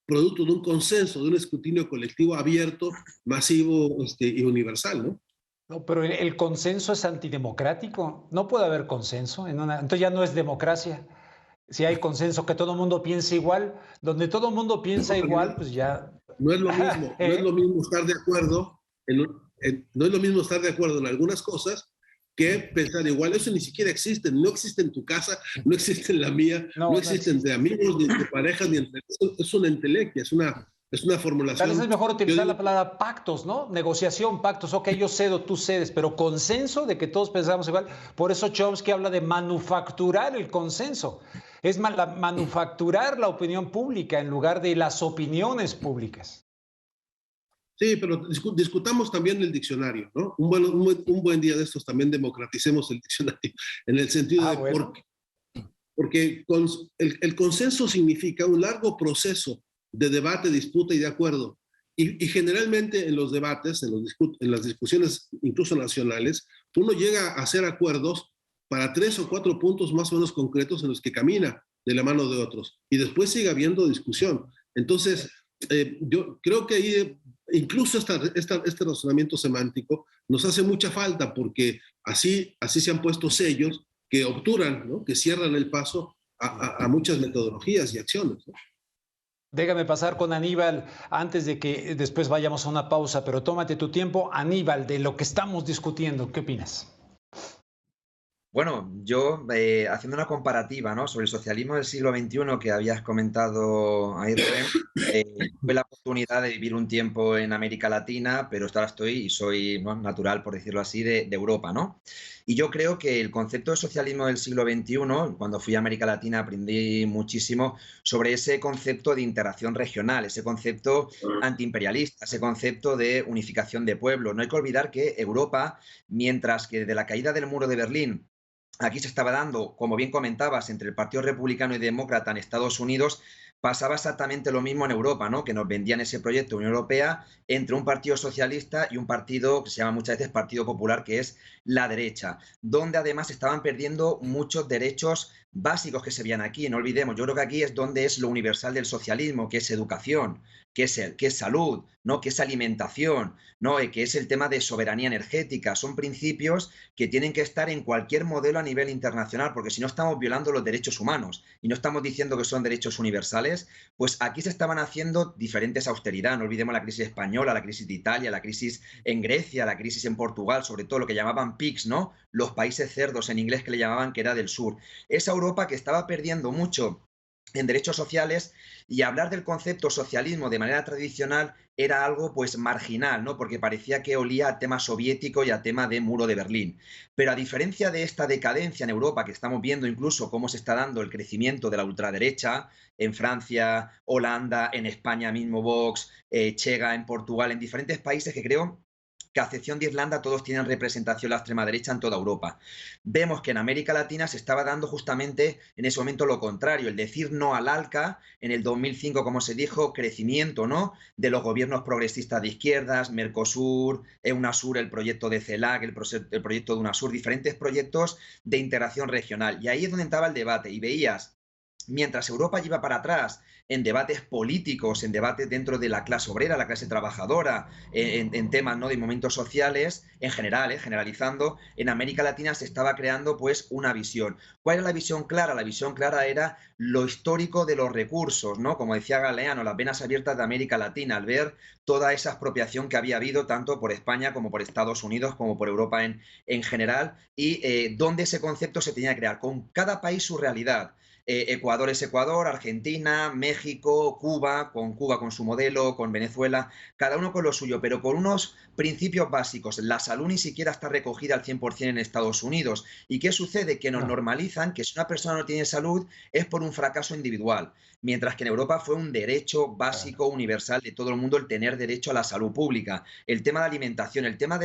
producto de un consenso, de un escrutinio colectivo abierto, masivo y universal, ¿no? No, pero el consenso es antidemocrático. No puede haber consenso. Entonces ya no es democracia. Si hay consenso, que todo el mundo piense igual, donde todo el mundo piensa igual, pues ya... No es lo mismo, no es lo mismo estar de acuerdo, no es lo mismo estar de acuerdo en algunas cosas que pensar igual. Eso ni siquiera existe, no existe en tu casa, no existe en la mía, no existe entre amigos, ni entre parejas, ni entre... Es una entelequia, es una formulación. Tal vez es mejor utilizar la palabra pactos, ¿no? Negociación, pactos. Ok, yo cedo, tú cedes, pero consenso de que todos pensamos igual. Por eso Chomsky habla de manufacturar el consenso. Es manufacturar la opinión pública en lugar de las opiniones públicas. Sí, pero discutamos también el diccionario, ¿no? Un buen día de estos también democraticemos el diccionario, en el sentido de bueno. porque el consenso significa un largo proceso de debate, disputa y de acuerdo. Y generalmente en los debates, en las discusiones incluso nacionales, uno llega a hacer acuerdos para 3 o 4 puntos más o menos concretos en los que camina de la mano de otros. Y después sigue habiendo discusión. Entonces, yo creo que ahí incluso este razonamiento semántico nos hace mucha falta, porque así se han puesto sellos que obturan, ¿no? Que cierran el paso a muchas metodologías y acciones, ¿no? Déjame pasar con Aníbal antes de que después vayamos a una pausa, pero tómate tu tiempo. Aníbal, de lo que estamos discutiendo, ¿qué opinas? Bueno, yo haciendo una comparativa, ¿no?, sobre el socialismo del siglo XXI que habías comentado ahí, Rubén, tuve la oportunidad de vivir un tiempo en América Latina, pero ahora soy, ¿no?, natural, por decirlo así, de Europa, ¿no? Y yo creo que el concepto de socialismo del siglo XXI, cuando fui a América Latina aprendí muchísimo sobre ese concepto de integración regional, ese concepto antiimperialista, ese concepto de unificación de pueblos. No hay que olvidar que Europa, mientras que desde la caída del muro de Berlín, aquí se estaba dando, como bien comentabas, entre el Partido Republicano y Demócrata en Estados Unidos, pasaba exactamente lo mismo en Europa, ¿no? Que nos vendían ese proyecto de Unión Europea entre un partido socialista y un partido que se llama muchas veces Partido Popular, que es la derecha, donde además estaban perdiendo muchos derechos básicos que se veían aquí. No olvidemos, yo creo que aquí es donde es lo universal del socialismo, que es educación, que es salud, ¿no?, que es alimentación, ¿no?, que es el tema de soberanía energética. Son principios que tienen que estar en cualquier modelo a nivel internacional, porque si no estamos violando los derechos humanos y no estamos diciendo que son derechos universales. Pues aquí se estaban haciendo diferentes austeridades. No olvidemos la crisis española, la crisis de Italia, la crisis en Grecia, la crisis en Portugal, sobre todo lo que llamaban PIGS, ¿no?, los países cerdos en inglés, que le llamaban, que era del sur. Esa Europa que estaba perdiendo mucho en derechos sociales, y hablar del concepto socialismo de manera tradicional era algo pues marginal, ¿no?, porque parecía que olía a tema soviético y a tema de muro de Berlín. Pero a diferencia de esta decadencia en Europa, que estamos viendo incluso cómo se está dando el crecimiento de la ultraderecha en Francia, Holanda, en España mismo Vox, Chega en Portugal, en diferentes países que creo que a excepción de Irlanda todos tienen representación la extrema derecha en toda Europa. Vemos que en América Latina se estaba dando justamente en ese momento lo contrario, el decir no al ALCA, en el 2005, como se dijo, crecimiento, ¿no?, de los gobiernos progresistas de izquierdas, Mercosur, UNASUR, el proyecto de CELAC, el proyecto de UNASUR, diferentes proyectos de integración regional. Y ahí es donde entraba el debate y veías, mientras Europa iba para atrás en debates políticos, en debates dentro de la clase obrera, la clase trabajadora, en temas, ¿no?, de momentos sociales, en general, generalizando, en América Latina se estaba creando pues una visión. ¿Cuál era la visión clara? La visión clara era lo histórico de los recursos, ¿no? Como decía Galeano, las venas abiertas de América Latina, al ver toda esa expropiación que había habido tanto por España como por Estados Unidos, como por Europa en general, y dónde ese concepto se tenía que crear, con cada país su realidad. Ecuador es Ecuador, Argentina, México, Cuba con su modelo, con Venezuela, cada uno con lo suyo, pero con unos principios básicos. La salud ni siquiera está recogida al 100% en Estados Unidos. ¿Y qué sucede? Que nos normalizan que si una persona no tiene salud es por un fracaso individual, mientras que en Europa fue un derecho básico universal de todo el mundo el tener derecho a la salud pública, el tema de alimentación, el tema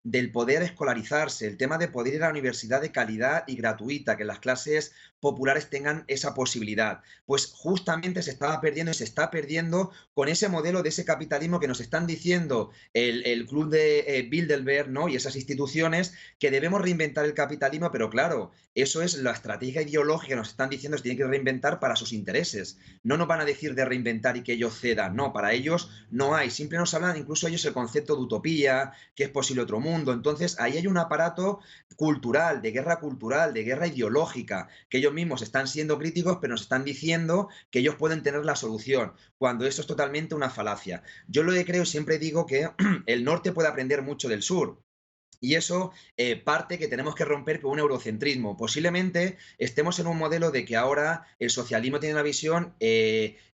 del poder escolarizarse, el tema de poder ir a la universidad de calidad y gratuita, que las clases populares tengan esa posibilidad. Pues justamente se estaba perdiendo y se está perdiendo con ese modelo de ese capitalismo que nos están diciendo el club de Bilderberg, ¿no?, y esas instituciones, que debemos reinventar el capitalismo, pero claro, eso es la estrategia ideológica que nos están diciendo, se tiene que reinventar para sus intereses. No nos van a decir de reinventar y que ellos cedan, no, para ellos no hay, siempre nos hablan incluso ellos el concepto de utopía, que es posible otro mundo. Entonces ahí hay un aparato cultural, de guerra ideológica, que ellos mismos están siendo críticos, pero nos están diciendo que ellos pueden tener la solución, cuando eso es totalmente una falacia. Yo lo que creo, siempre digo que el norte puede aprender mucho del sur, Y eso parte que tenemos que romper con un eurocentrismo. Posiblemente estemos en un modelo de que ahora el socialismo tiene una visión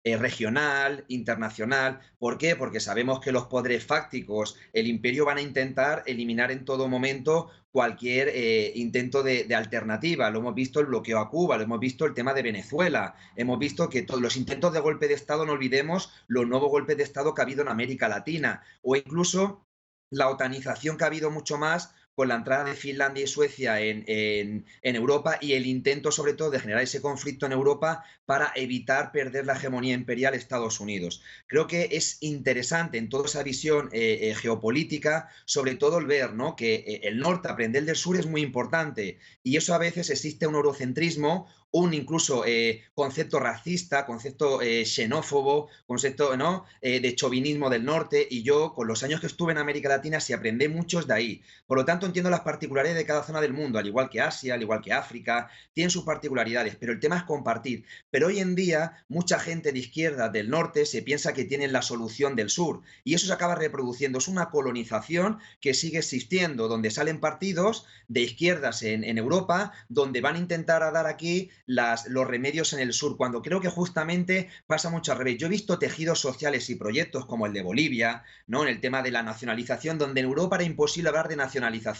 regional, internacional. ¿Por qué? Porque sabemos que los poderes fácticos, el imperio, van a intentar eliminar en todo momento cualquier intento de alternativa. Lo hemos visto el bloqueo a Cuba, lo hemos visto el tema de Venezuela, hemos visto que todos los intentos de golpe de Estado, no olvidemos los nuevos golpes de Estado que ha habido en América Latina, o incluso la otanización que ha habido mucho más con la entrada de Finlandia y Suecia en Europa, y el intento sobre todo de generar ese conflicto en Europa para evitar perder la hegemonía imperial de Estados Unidos. Creo que es interesante en toda esa visión geopolítica, sobre todo el ver, ¿no?, que el norte aprender del sur es muy importante, y eso a veces existe un eurocentrismo, un incluso concepto racista, concepto xenófobo, concepto, ¿no?, de chauvinismo del norte, y yo con los años que estuve en América Latina sí aprendí muchos de ahí. Por lo tanto, entiendo las particularidades de cada zona del mundo, al igual que Asia, al igual que África, tienen sus particularidades, pero el tema es compartir. Pero hoy en día mucha gente de izquierda del norte se piensa que tienen la solución del sur, y eso se acaba reproduciendo. Es una colonización que sigue existiendo, donde salen partidos de izquierdas en Europa, donde van a intentar dar aquí los remedios en el sur, cuando creo que justamente pasa mucho al revés. Yo he visto tejidos sociales y proyectos como el de Bolivia, ¿no?, en el tema de la nacionalización, donde en Europa era imposible hablar de nacionalización,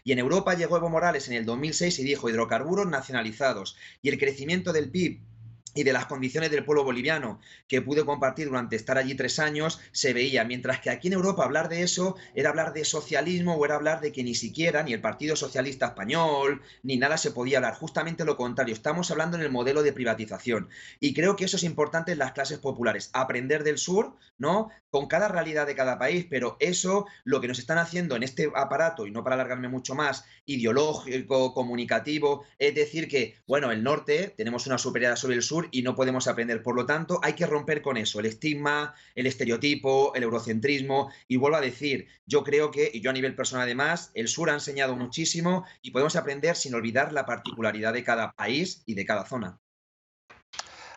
y en Europa llegó Evo Morales en el 2006 y dijo hidrocarburos nacionalizados, y el crecimiento del PIB y de las condiciones del pueblo boliviano que pude compartir durante estar allí 3 años, se veía. Mientras que aquí en Europa hablar de eso era hablar de socialismo, o era hablar de que ni siquiera ni el Partido Socialista Español ni nada se podía hablar. Justamente lo contrario, estamos hablando en el modelo de privatización. Y creo que eso es importante en las clases populares, aprender del sur, ¿no?, con cada realidad de cada país, pero eso, lo que nos están haciendo en este aparato, y no para alargarme mucho más, ideológico, comunicativo, es decir que, bueno, el norte tenemos una superioridad sobre el sur y no podemos aprender. Por lo tanto, hay que romper con eso, el estigma, el estereotipo, el eurocentrismo. Y vuelvo a decir, yo creo que, y yo a nivel personal además, el sur ha enseñado muchísimo y podemos aprender sin olvidar la particularidad de cada país y de cada zona.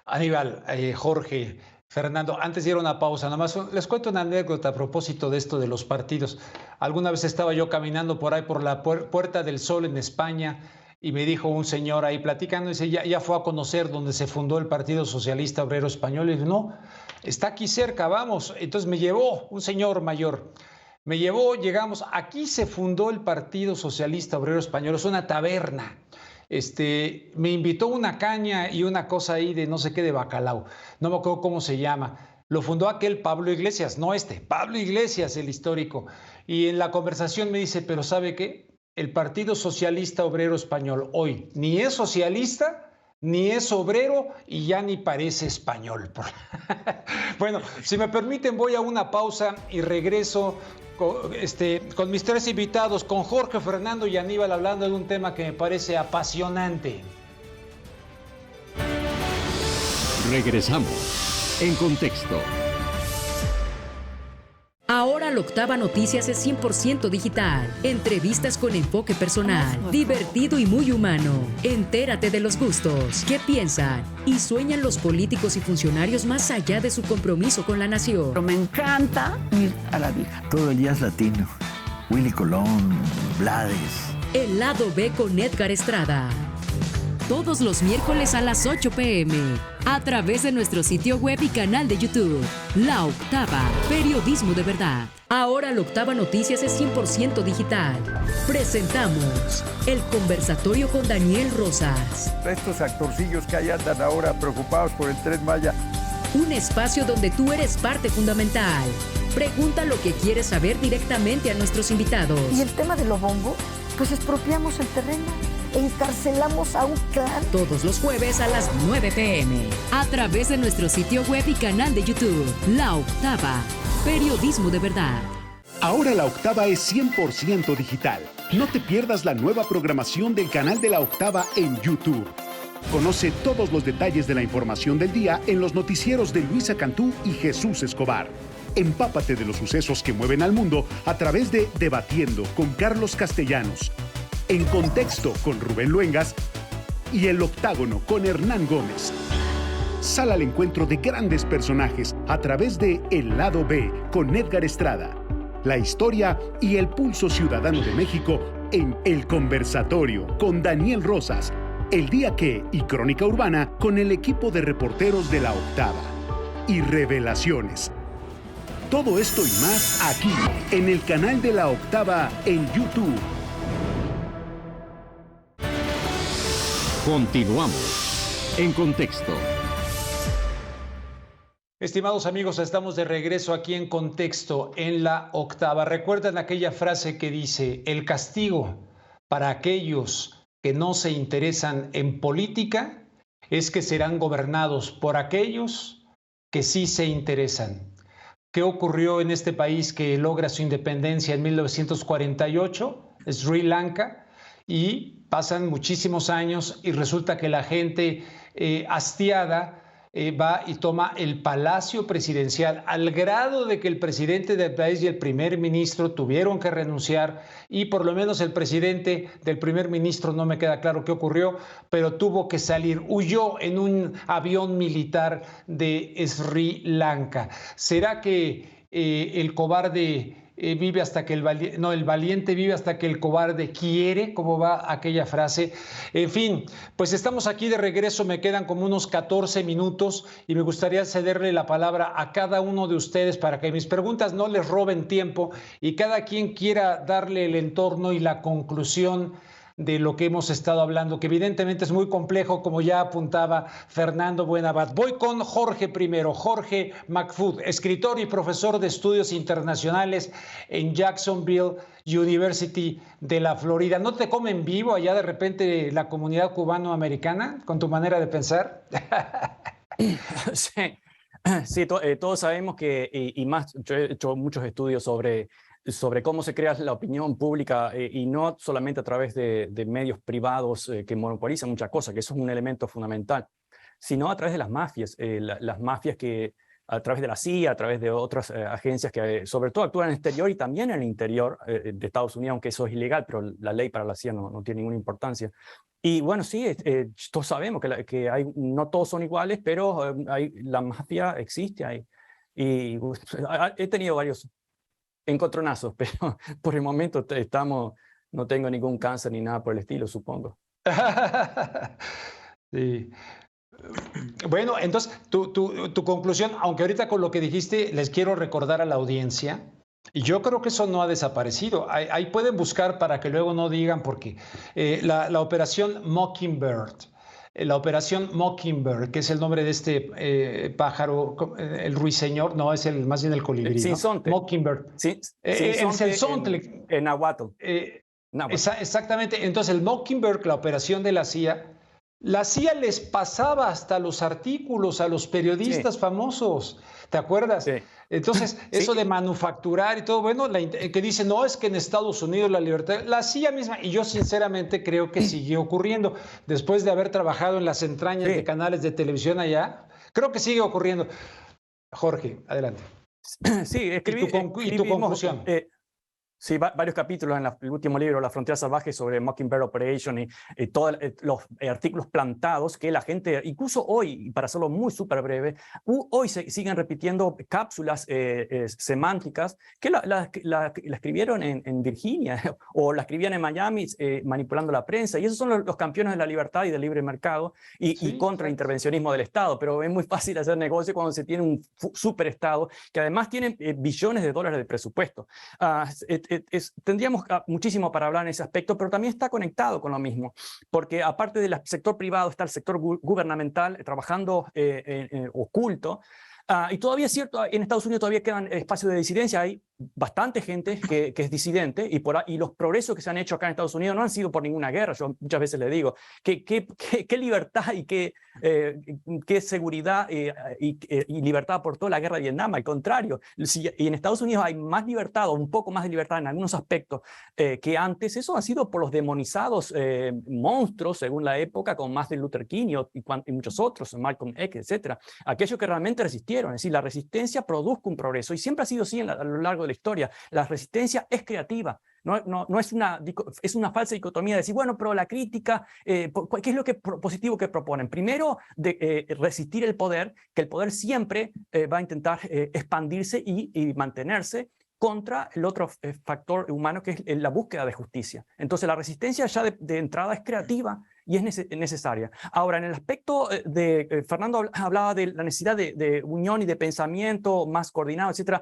Aníbal, Jorge, Fernando, antes de ir a una pausa, nada más les cuento una anécdota a propósito de esto de los partidos. Alguna vez estaba yo caminando por ahí por la Puerta del Sol en España, y me dijo un señor ahí platicando, dice, ya fue a conocer donde se fundó el Partido Socialista Obrero Español. Y dije, no, está aquí cerca, vamos. Entonces me llevó un señor mayor, me llevó, llegamos, aquí se fundó el Partido Socialista Obrero Español, es una taberna. Me invitó una caña y una cosa ahí de no sé qué, de bacalao, no me acuerdo cómo se llama. Lo fundó aquel Pablo Iglesias, no Pablo Iglesias, el histórico. Y en la conversación me dice, pero ¿sabe qué? El Partido Socialista Obrero Español hoy ni es socialista, ni es obrero, y ya ni parece español. Bueno, si me permiten, voy a una pausa y regreso con mis 3 invitados, con Jorge, Fernando y Aníbal, hablando de un tema que me parece apasionante. Regresamos en Contexto. Ahora la Octava Noticias es 100% digital. Entrevistas con enfoque personal, divertido y muy humano. Entérate de los gustos, qué piensan y sueñan los políticos y funcionarios más allá de su compromiso con la nación. Pero me encanta ir a la vieja. Todo el día es latino. Willy Colón, Blades. El lado B con Edgar Estrada. Todos los miércoles a las 8 p.m. a través de nuestro sitio web y canal de YouTube. La Octava, periodismo de verdad. Ahora la Octava Noticias es 100% digital. Presentamos el conversatorio con Daniel Rosas. Estos actorcillos que ahí andan ahora preocupados por el Tren Maya. Un espacio donde tú eres parte fundamental. Pregunta lo que quieres saber directamente a nuestros invitados. Y el tema de los bombos, pues expropiamos el terreno. Encarcelamos a un clan. Todos los jueves a las 9 p.m. a través de nuestro sitio web y canal de YouTube. La Octava, periodismo de verdad. Ahora La Octava es 100% digital. No te pierdas la nueva programación del canal de La Octava en YouTube. Conoce todos los detalles de la información del día en los noticieros de Luisa Cantú y Jesús Escobar. Empápate de los sucesos que mueven al mundo a través de Debatiendo con Carlos Castellanos, En Contexto con Rubén Luengas y El Octágono con Hernán Gómez. Sal al encuentro de grandes personajes a través de El Lado B con Edgar Estrada. la historia y el pulso ciudadano de México en El Conversatorio con Daniel Rosas, El Día Que y Crónica Urbana con el equipo de reporteros de La Octava. Y revelaciones. Todo esto y más aquí, en el canal de La Octava en YouTube. Continuamos en Contexto. Estimados amigos, estamos de regreso aquí en Contexto, en La Octava. ¿Recuerdan aquella frase que dice: el castigo para aquellos que no se interesan en política es que serán gobernados por aquellos que sí se interesan? ¿Qué ocurrió en este país que logra su independencia en 1948? Sri Lanka. Y pasan muchísimos años y resulta que la gente hastiada va y toma el palacio presidencial, al grado de que el presidente del país y el primer ministro tuvieron que renunciar, y por lo menos el presidente del primer ministro, no me queda claro qué ocurrió, pero tuvo que salir, huyó en un avión militar de Sri Lanka. ¿Será que el cobarde vive hasta que el valiente vive hasta que el cobarde quiere? ¿Cómo va aquella frase? En fin, pues estamos aquí de regreso, me quedan como unos 14 minutos y me gustaría cederle la palabra a cada uno de ustedes para que mis preguntas no les roben tiempo y cada quien quiera darle el entorno y la conclusión de lo que hemos estado hablando, que evidentemente es muy complejo, como ya apuntaba Fernando Buenabad. Voy con Jorge primero. Jorge McFood, escritor y profesor de estudios internacionales en Jacksonville University de la Florida. ¿No te comen vivo allá de repente la comunidad cubano-americana con tu manera de pensar? Sí, todos sabemos que, y más, yo he hecho muchos estudios sobre cómo se crea la opinión pública y no solamente a través de medios privados que monopolizan muchas cosas, que eso es un elemento fundamental, sino a través de las mafias que a través de la CIA, a través de otras agencias que sobre todo actúan en el exterior y también en el interior de Estados Unidos, aunque eso es ilegal, pero la ley para la CIA no tiene ninguna importancia. Y bueno, sí, todos sabemos que no todos son iguales, pero la mafia existe ahí. Y he tenido varios encontronazos, pero por el momento no tengo ningún cáncer ni nada por el estilo, supongo. Sí. Bueno, entonces, tu conclusión, aunque ahorita con lo que dijiste les quiero recordar a la audiencia, y yo creo que eso no ha desaparecido. Ahí pueden buscar para que luego no digan, porque la operación Mockingbird, que es el nombre de este pájaro, el ruiseñor, no, es más bien el colibrí, ¿no? Sinsonte. Mockingbird. El sinsonte. En náhuatl. Exactamente. Entonces el Mockingbird, la operación de la CIA les pasaba hasta los artículos a los periodistas famosos, ¿te acuerdas? Sí. Entonces, eso de manufacturar y todo, bueno, que dice, no, es que en Estados Unidos la libertad, la CIA misma, y yo sinceramente creo que siguió ocurriendo, después de haber trabajado en las entrañas de canales de televisión allá, creo que sigue ocurriendo. Jorge, adelante. Sí, ¿Y tu conclusión? Sí, varios capítulos en el último libro, La Frontera Salvaje, sobre Mockingbird Operation y todos los artículos plantados que la gente, incluso hoy, para hacerlo muy súper breve, hoy siguen repitiendo cápsulas semánticas que la escribieron en Virginia o la escribían en Miami manipulando la prensa, y esos son los campeones de la libertad y del libre mercado y contra el intervencionismo del Estado, pero es muy fácil hacer negocio cuando se tiene un superestado que además tiene billones de dólares de presupuesto. Tendríamos muchísimo para hablar en ese aspecto, pero también está conectado con lo mismo, porque aparte del sector privado está el sector gubernamental trabajando oculto, y todavía es cierto, en Estados Unidos todavía quedan espacios de disidencia, hay bastante gente que es disidente, y los progresos que se han hecho acá en Estados Unidos no han sido por ninguna guerra. Yo muchas veces le digo, ¿qué libertad y qué seguridad y libertad aportó la guerra de Vietnam? Al contrario, y en Estados Unidos hay más libertad o un poco más de libertad en algunos aspectos que antes. Eso ha sido por los demonizados monstruos, según la época, como Martin Luther King y muchos otros, Malcolm X, etc. Aquellos que realmente resistieron. Es decir, la resistencia produce un progreso, y siempre ha sido así a lo largo de la historia. La resistencia es creativa. No es una falsa dicotomía de decir, bueno, pero la crítica, ¿qué es lo positivo que proponen? Primero, resistir el poder, que el poder siempre va a intentar expandirse y mantenerse, contra el otro factor humano, que es la búsqueda de justicia. Entonces la resistencia ya de entrada es creativa y es necesaria. Ahora, en el aspecto Fernando hablaba de la necesidad de unión y de pensamiento más coordinado, etc.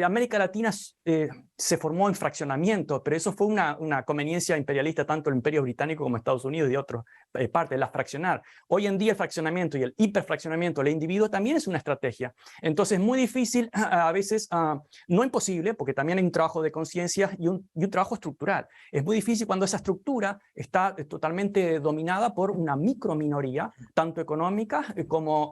América Latina se formó en fraccionamiento, pero eso fue una conveniencia imperialista, tanto el Imperio Británico como Estados Unidos y de otras partes, la fraccionar. Hoy en día el fraccionamiento y el hiperfraccionamiento del individuo también es una estrategia. Entonces es muy difícil, a veces, no imposible, porque también hay un trabajo de conciencia y un trabajo estructural. Es muy difícil cuando esa estructura está totalmente dominada por una microminoría, tanto económica como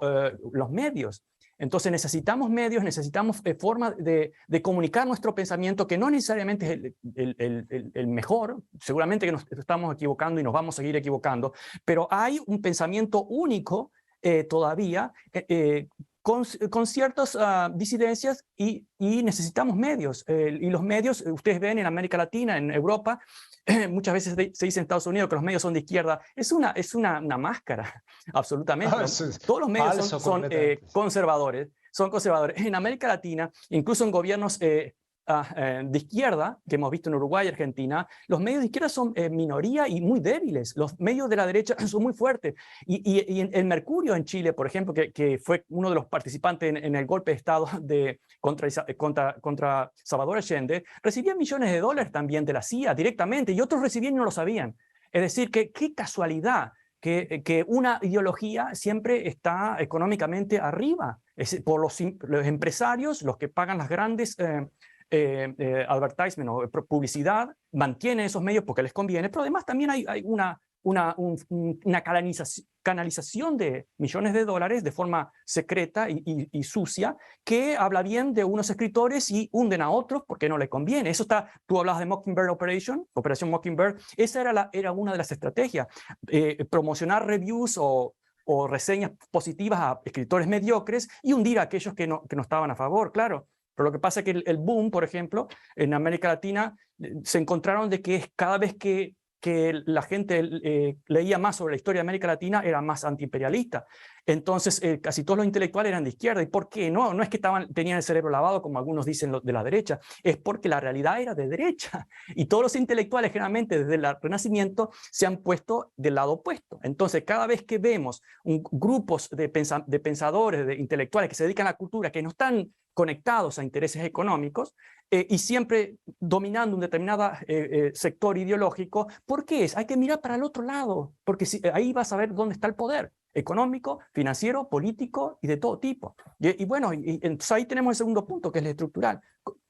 los medios. Entonces necesitamos medios, necesitamos formas de comunicar nuestro pensamiento, que no necesariamente es el mejor, seguramente que nos estamos equivocando y nos vamos a seguir equivocando, pero hay un pensamiento único todavía con ciertas disidencias y necesitamos medios. Y los medios, ustedes ven en América Latina, en Europa, muchas veces se dice en Estados Unidos que los medios son de izquierda. Es una máscara, absolutamente. Todos los medios son conservadores. Son conservadores. En América Latina, incluso en gobiernos de izquierda, que hemos visto en Uruguay y Argentina, los medios de izquierda son minoría y muy débiles. Los medios de la derecha son muy fuertes. Y el Mercurio en Chile, por ejemplo, que fue uno de los participantes en el golpe de Estado contra Salvador Allende, recibía millones de dólares también de la CIA directamente, y otros recibían y no lo sabían. Es decir, que qué casualidad que una ideología siempre está económicamente arriba. Por los empresarios, los que pagan las grandes advertisement o publicidad, mantienen esos medios porque les conviene, pero además también hay una canalización de millones de dólares de forma secreta y sucia, que habla bien de unos escritores y hunden a otros porque no les conviene. Eso está, tú hablabas de Mockingbird Operación Mockingbird, esa era una de las estrategias, promocionar reviews o reseñas positivas a escritores mediocres y hundir a aquellos que no estaban a favor, claro. Pero lo que pasa es que el boom, por ejemplo, en América Latina, se encontraron de que cada vez que la gente leía más sobre la historia de América Latina, era más antiimperialista. Entonces, casi todos los intelectuales eran de izquierda. ¿Y por qué? No es que tenían el cerebro lavado, como algunos dicen de la derecha, es porque la realidad era de derecha. Y todos los intelectuales, generalmente, desde el Renacimiento, se han puesto del lado opuesto. Entonces, cada vez que vemos grupos de pensadores, de intelectuales que se dedican a la cultura, que no están conectados a intereses económicos y siempre dominando un determinado sector ideológico, ¿por qué es? Hay que mirar para el otro lado, porque ahí vas a ver dónde está el poder económico, financiero, político y de todo tipo. Y bueno, entonces ahí tenemos el segundo punto, que es el estructural.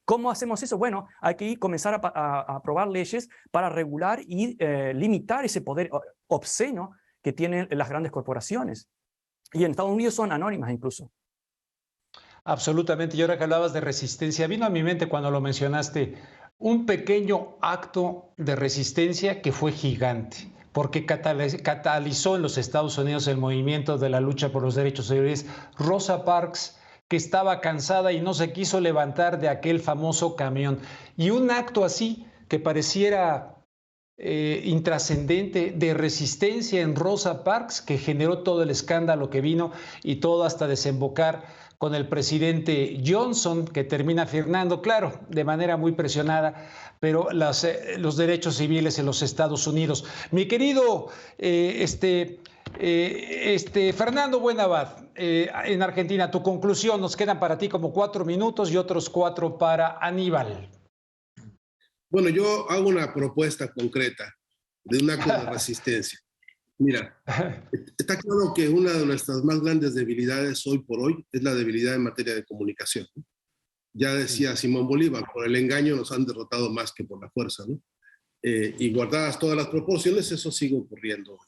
¿Cómo hacemos eso? Bueno, hay que comenzar a aprobar leyes para regular y limitar ese poder obsceno que tienen las grandes corporaciones. Y en Estados Unidos son anónimas incluso. Absolutamente. Y ahora que hablabas de resistencia, vino a mi mente cuando lo mencionaste un pequeño acto de resistencia que fue gigante, porque catalizó en los Estados Unidos el movimiento de la lucha por los derechos civiles. Rosa Parks, que estaba cansada y no se quiso levantar de aquel famoso camión. Y un acto así que pareciera intrascendente de resistencia en Rosa Parks, que generó todo el escándalo que vino y todo hasta desembocar con el presidente Johnson, que termina firmando, claro, de manera muy presionada, pero los derechos civiles en los Estados Unidos. Mi querido Fernando Buenabad, en Argentina, tu conclusión, nos quedan para ti como 4 minutos y otros 4 para Aníbal. Bueno, yo hago una propuesta concreta de un acto de resistencia. Mira, está claro que una de nuestras más grandes debilidades hoy por hoy es la debilidad en materia de comunicación. Ya decía Simón Bolívar, por el engaño nos han derrotado más que por la fuerza, ¿no? Y guardadas todas las proporciones, eso sigue ocurriendo hoy.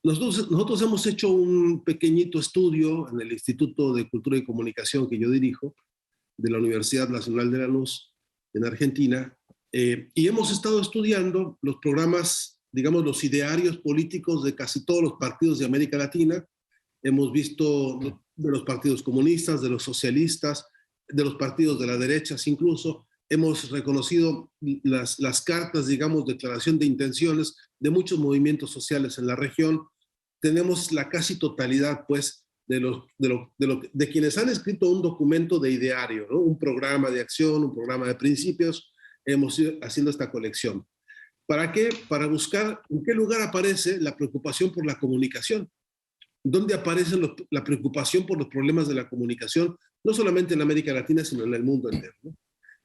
Nosotros hemos hecho un pequeñito estudio en el Instituto de Cultura y Comunicación que yo dirijo, de la Universidad Nacional de Lanús, en Argentina, y hemos estado estudiando los programas, digamos, los idearios políticos de casi todos los partidos de América Latina. Hemos visto de los partidos comunistas, de los socialistas, de los partidos de la derecha incluso. Hemos reconocido las cartas, digamos, declaración de intenciones de muchos movimientos sociales en la región. Tenemos la casi totalidad, pues, de quienes han escrito un documento de ideario, ¿no? Un programa de acción, un programa de principios. Hemos ido haciendo esta colección. ¿Para qué? Para buscar en qué lugar aparece la preocupación por la comunicación. ¿Dónde aparece la preocupación por los problemas de la comunicación? No solamente en América Latina, sino en el mundo entero, ¿no?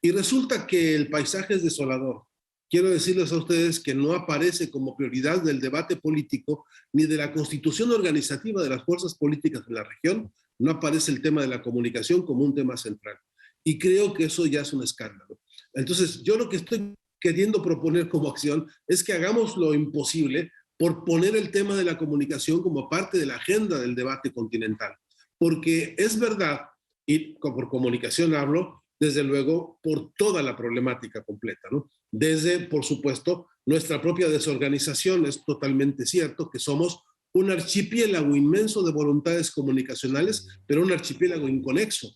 Y resulta que el paisaje es desolador. Quiero decirles a ustedes que no aparece como prioridad del debate político ni de la constitución organizativa de las fuerzas políticas en la región. No aparece el tema de la comunicación como un tema central. Y creo que eso ya es un escándalo. Entonces, yo lo que estoy queriendo proponer como acción es que hagamos lo imposible por poner el tema de la comunicación como parte de la agenda del debate continental. Porque es verdad, y por comunicación hablo, desde luego, por toda la problemática completa, ¿no? Desde, por supuesto, nuestra propia desorganización. Es totalmente cierto que somos un archipiélago inmenso de voluntades comunicacionales, pero un archipiélago inconexo,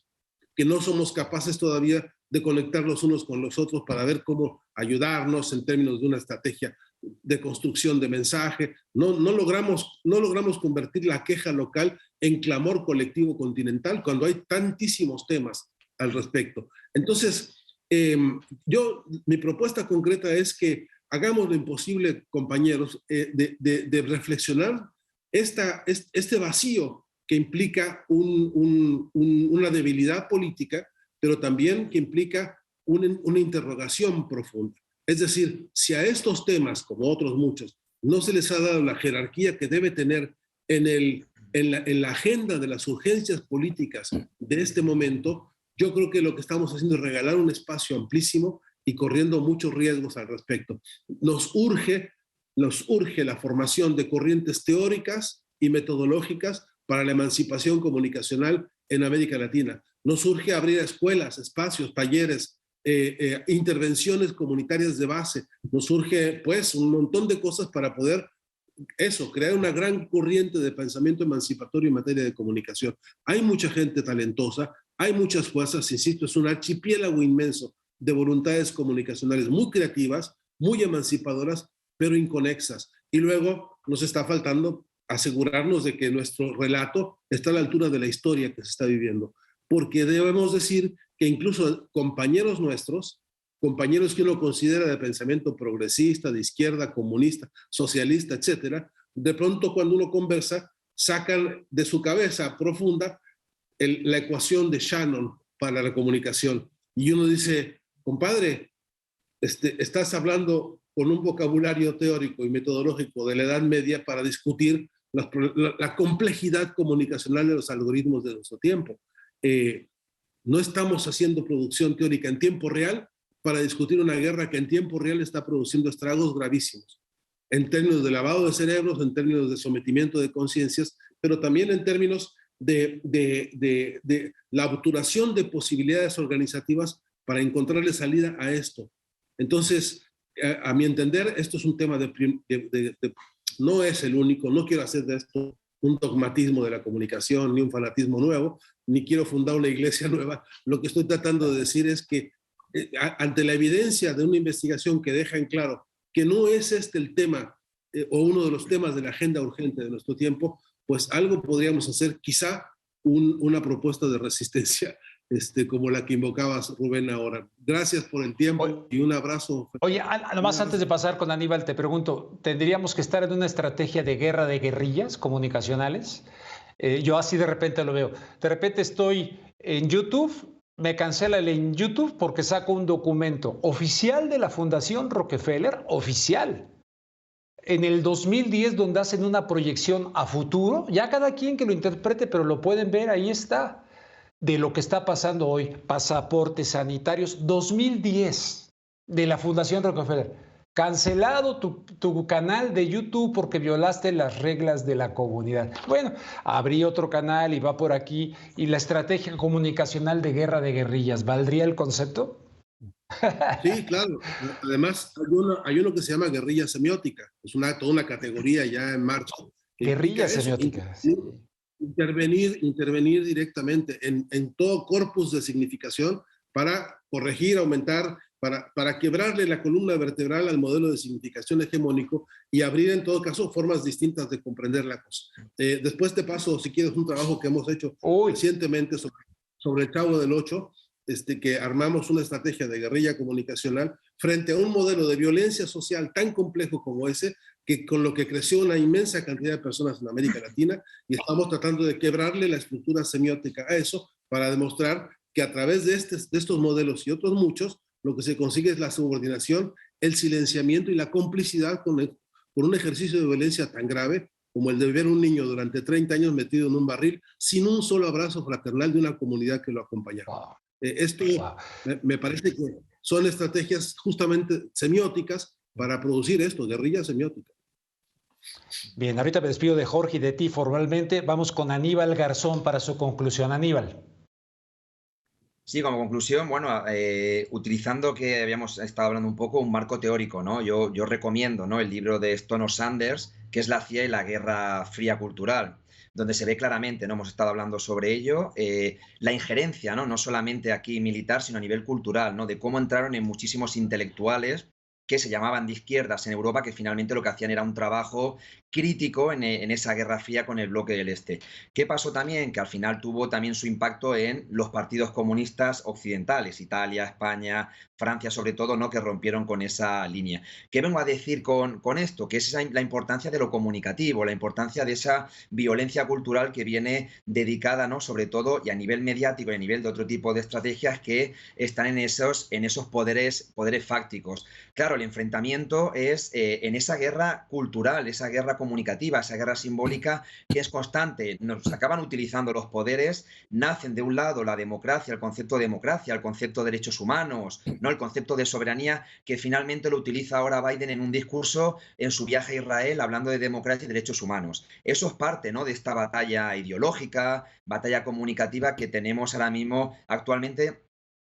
que no somos capaces todavía de conectar los unos con los otros para ver cómo ayudarnos en términos de una estrategia de construcción de mensaje. No logramos convertir la queja local en clamor colectivo continental cuando hay tantísimos temas al respecto. Entonces, mi propuesta concreta es que hagamos lo imposible, compañeros, de reflexionar este vacío que implica una debilidad política, pero también que implica una interrogación profunda. Es decir, si a estos temas, como otros muchos, no se les ha dado la jerarquía que debe tener en la agenda de las urgencias políticas de este momento, yo creo que lo que estamos haciendo es regalar un espacio amplísimo y corriendo muchos riesgos al respecto. Nos urge la formación de corrientes teóricas y metodológicas para la emancipación comunicacional en América Latina. Nos urge abrir escuelas, espacios, talleres, intervenciones comunitarias de base. Nos urge, pues, un montón de cosas para poder crear una gran corriente de pensamiento emancipatorio en materia de comunicación. Hay mucha gente talentosa, hay muchas fuerzas, insisto, es un archipiélago inmenso de voluntades comunicacionales muy creativas, muy emancipadoras, pero inconexas. Y luego nos está faltando asegurarnos de que nuestro relato está a la altura de la historia que se está viviendo. Porque debemos decir que incluso compañeros nuestros, compañeros que uno considera de pensamiento progresista, de izquierda, comunista, socialista, etcétera, de pronto cuando uno conversa, sacan de su cabeza profunda la ecuación de Shannon para la comunicación. Y uno dice, compadre, estás hablando con un vocabulario teórico y metodológico de la Edad Media para discutir la complejidad comunicacional de los algoritmos de nuestro tiempo. No estamos haciendo producción teórica en tiempo real para discutir una guerra que en tiempo real está produciendo estragos gravísimos, en términos de lavado de cerebros, en términos de sometimiento de conciencias, pero también en términos de la obturación de posibilidades organizativas para encontrarle salida a esto. Entonces, a mi entender, esto es un tema no es el único, no quiero hacer de esto un dogmatismo de la comunicación, ni un fanatismo nuevo, ni quiero fundar una iglesia nueva. Lo que estoy tratando de decir es que ante la evidencia de una investigación que deja en claro que no es este el tema o uno de los temas de la agenda urgente de nuestro tiempo, pues algo podríamos hacer, quizá una propuesta de resistencia como la que invocabas, Rubén, ahora. Gracias por el tiempo y un abrazo. Oye, nomás antes de pasar con Aníbal, te pregunto, ¿tendríamos que estar en una estrategia de guerra de guerrillas comunicacionales? Yo así de repente lo veo. De repente estoy en YouTube, me cancela el en YouTube porque saco un documento oficial de la Fundación Rockefeller, oficial, en el 2010, donde hacen una proyección a futuro. Ya cada quien que lo interprete, pero lo pueden ver, ahí está, de lo que está pasando hoy. Pasaportes sanitarios 2010 de la Fundación Rockefeller. Cancelado tu canal de YouTube porque violaste las reglas de la comunidad. Bueno, abrí otro canal y va por aquí. ¿Y la estrategia comunicacional de guerra de guerrillas? ¿Valdría el concepto? Sí, claro. Además, hay uno que se llama guerrilla semiótica. Es toda una categoría ya en marcha. Guerrilla semiótica. Intervenir directamente en todo corpus de significación para corregir, aumentar para quebrarle la columna vertebral al modelo de significación hegemónico y abrir en todo caso formas distintas de comprender la cosa. Después te paso, si quieres, un trabajo que hemos hecho recientemente sobre el Chavo del Ocho, que armamos una estrategia de guerrilla comunicacional frente a un modelo de violencia social tan complejo como ese, que con lo que creció una inmensa cantidad de personas en América Latina, y estamos tratando de quebrarle la estructura semiótica a eso para demostrar que a través de estos modelos y otros muchos, lo que se consigue es la subordinación, el silenciamiento y la complicidad con un ejercicio de violencia tan grave como el de ver un niño durante 30 años metido en un barril sin un solo abrazo fraternal de una comunidad que lo acompañaba. Me parece que son estrategias justamente semióticas para producir esto, guerrilla semiótica. Bien, ahorita me despido de Jorge y de ti formalmente. Vamos con Aníbal Garzón para su conclusión. Aníbal. Sí, como conclusión, bueno, utilizando que habíamos estado hablando un poco, un marco teórico, ¿no? Yo recomiendo, ¿no?, el libro de Stono Sanders, que es La CIA y la Guerra Fría Cultural, donde se ve claramente, ¿no?, hemos estado hablando sobre ello, la injerencia, ¿no?, no solamente aquí militar, sino a nivel cultural, ¿no?, de cómo entraron en muchísimos intelectuales que se llamaban de izquierdas en Europa, que finalmente lo que hacían era un trabajo crítico en esa Guerra Fría con el bloque del Este. ¿Qué pasó también? Que al final tuvo también su impacto en los partidos comunistas occidentales, Italia, España, Francia sobre todo, ¿no?, que rompieron con esa línea. ¿Qué vengo a decir con esto? Que es la importancia de lo comunicativo, la importancia de esa violencia cultural que viene dedicada, ¿no?, sobre todo, y a nivel mediático y a nivel de otro tipo de estrategias que están en esos poderes fácticos. Claro, el enfrentamiento es en esa guerra cultural, esa guerra comunicativa, esa guerra simbólica que es constante. Nos acaban utilizando los poderes, nacen de un lado la democracia, el concepto de democracia, el concepto de derechos humanos, ¿no?, el concepto de soberanía, que finalmente lo utiliza ahora Biden en un discurso en su viaje a Israel hablando de democracia y derechos humanos. Eso es parte, ¿no?, de esta batalla ideológica, batalla comunicativa que tenemos ahora mismo actualmente,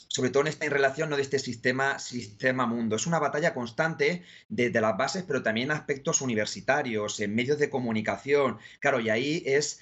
sobre todo en esta relación, ¿no?, de este sistema mundo. Es una batalla constante desde las bases, pero también en aspectos universitarios, en medios de comunicación. Claro, y ahí es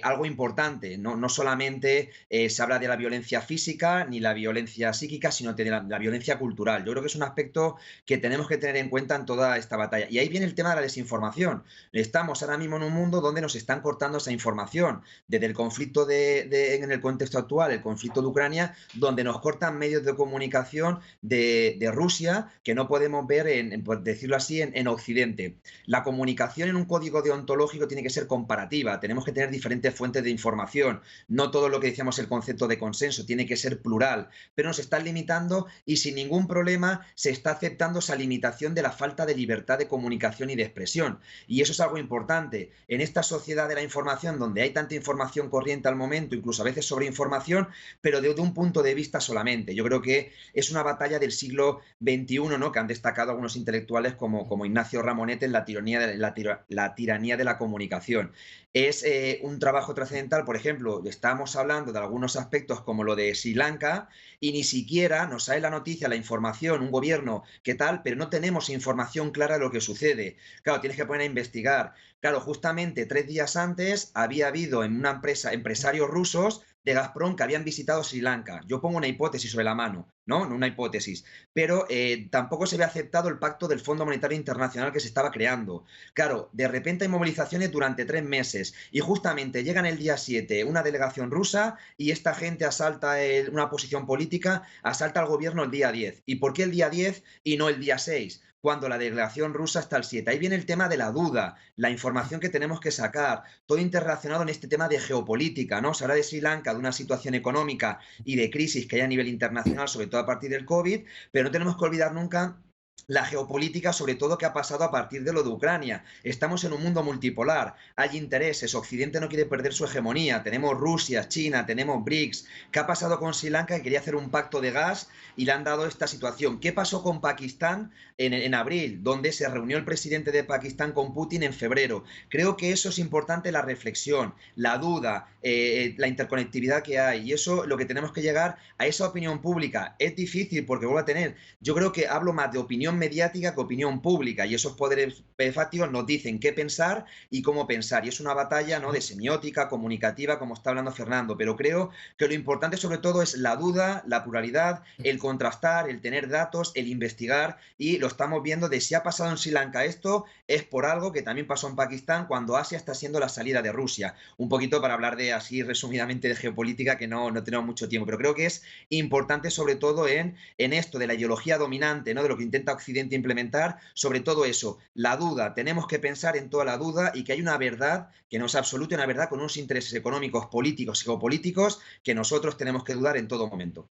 algo importante. No solamente se habla de la violencia física ni la violencia psíquica, sino de la violencia cultural. Yo creo que es un aspecto que tenemos que tener en cuenta en toda esta batalla. Y ahí viene el tema de la desinformación. Estamos ahora mismo en un mundo donde nos están cortando esa información. Desde el conflicto en el contexto actual, el conflicto de Ucrania, donde nos cortan medios de comunicación de Rusia que no podemos ver, por decirlo así, en Occidente. La comunicación en un código deontológico tiene que ser comparativa, tenemos que tener diferentes fuentes de información, no todo lo que decíamos el concepto de consenso, tiene que ser plural, pero nos están limitando y sin ningún problema se está aceptando esa limitación de la falta de libertad de comunicación y de expresión, y eso es algo importante. En esta sociedad de la información, donde hay tanta información corriente al momento, incluso a veces sobreinformación, pero desde un punto de vista solamente. Yo creo que es una batalla del siglo XXI, ¿no?, que han destacado algunos intelectuales como Ignacio Ramonet en la tiranía de la comunicación. Es un trabajo trascendental. Por ejemplo, estamos hablando de algunos aspectos como lo de Sri Lanka y ni siquiera nos sale la noticia, la información, un gobierno, ¿qué tal? Pero no tenemos información clara de lo que sucede. Claro, tienes que poner a investigar. Claro, justamente 3 días antes había habido en una empresa empresarios rusos de Gazprom que habían visitado Sri Lanka. Yo pongo una hipótesis sobre la mano, ¿no? Una hipótesis. Pero tampoco se había aceptado el pacto del Fondo Monetario Internacional que se estaba creando. Claro, de repente hay movilizaciones durante 3 meses y justamente llegan el día 7 una delegación rusa y esta gente asalta una posición política, asalta al gobierno el día 10. ¿Y por qué el día 10 y no el día 6? Cuando la delegación rusa está al 7. Ahí viene el tema de la duda, la información que tenemos que sacar, todo interrelacionado en este tema de geopolítica, ¿no? Se habla de Sri Lanka, de una situación económica y de crisis que hay a nivel internacional, sobre todo a partir del COVID, pero no tenemos que olvidar nunca la geopolítica, sobre todo, que ha pasado a partir de lo de Ucrania. Estamos en un mundo multipolar, hay intereses, Occidente no quiere perder su hegemonía, tenemos Rusia, China, tenemos BRICS. ¿Qué ha pasado con Sri Lanka, que quería hacer un pacto de gas y le han dado esta situación? ¿Qué pasó con Pakistán en abril, donde se reunió el presidente de Pakistán con Putin en febrero? Creo que eso es importante, la reflexión, la duda, la interconectividad que hay, y eso lo que tenemos que llegar a esa opinión pública. Es difícil porque vuelvo a tener, yo creo que hablo más de opinión opinión mediática que opinión pública, y esos poderes fácticos nos dicen qué pensar y cómo pensar, y es una batalla, ¿no?, de semiótica, comunicativa, como está hablando Fernando, pero creo que lo importante sobre todo es la duda, la pluralidad, el contrastar, el tener datos, el investigar, y lo estamos viendo de si ha pasado en Sri Lanka esto, es por algo que también pasó en Pakistán cuando Asia está siendo la salida de Rusia. Un poquito para hablar de, así resumidamente, de geopolítica, que no tenemos mucho tiempo, pero creo que es importante sobre todo en esto de la ideología dominante, ¿no?, de lo que intenta Occidente implementar, sobre todo eso, la duda. Tenemos que pensar en toda la duda y que hay una verdad que no es absoluta, una verdad con unos intereses económicos, políticos y geopolíticos que nosotros tenemos que dudar en todo momento.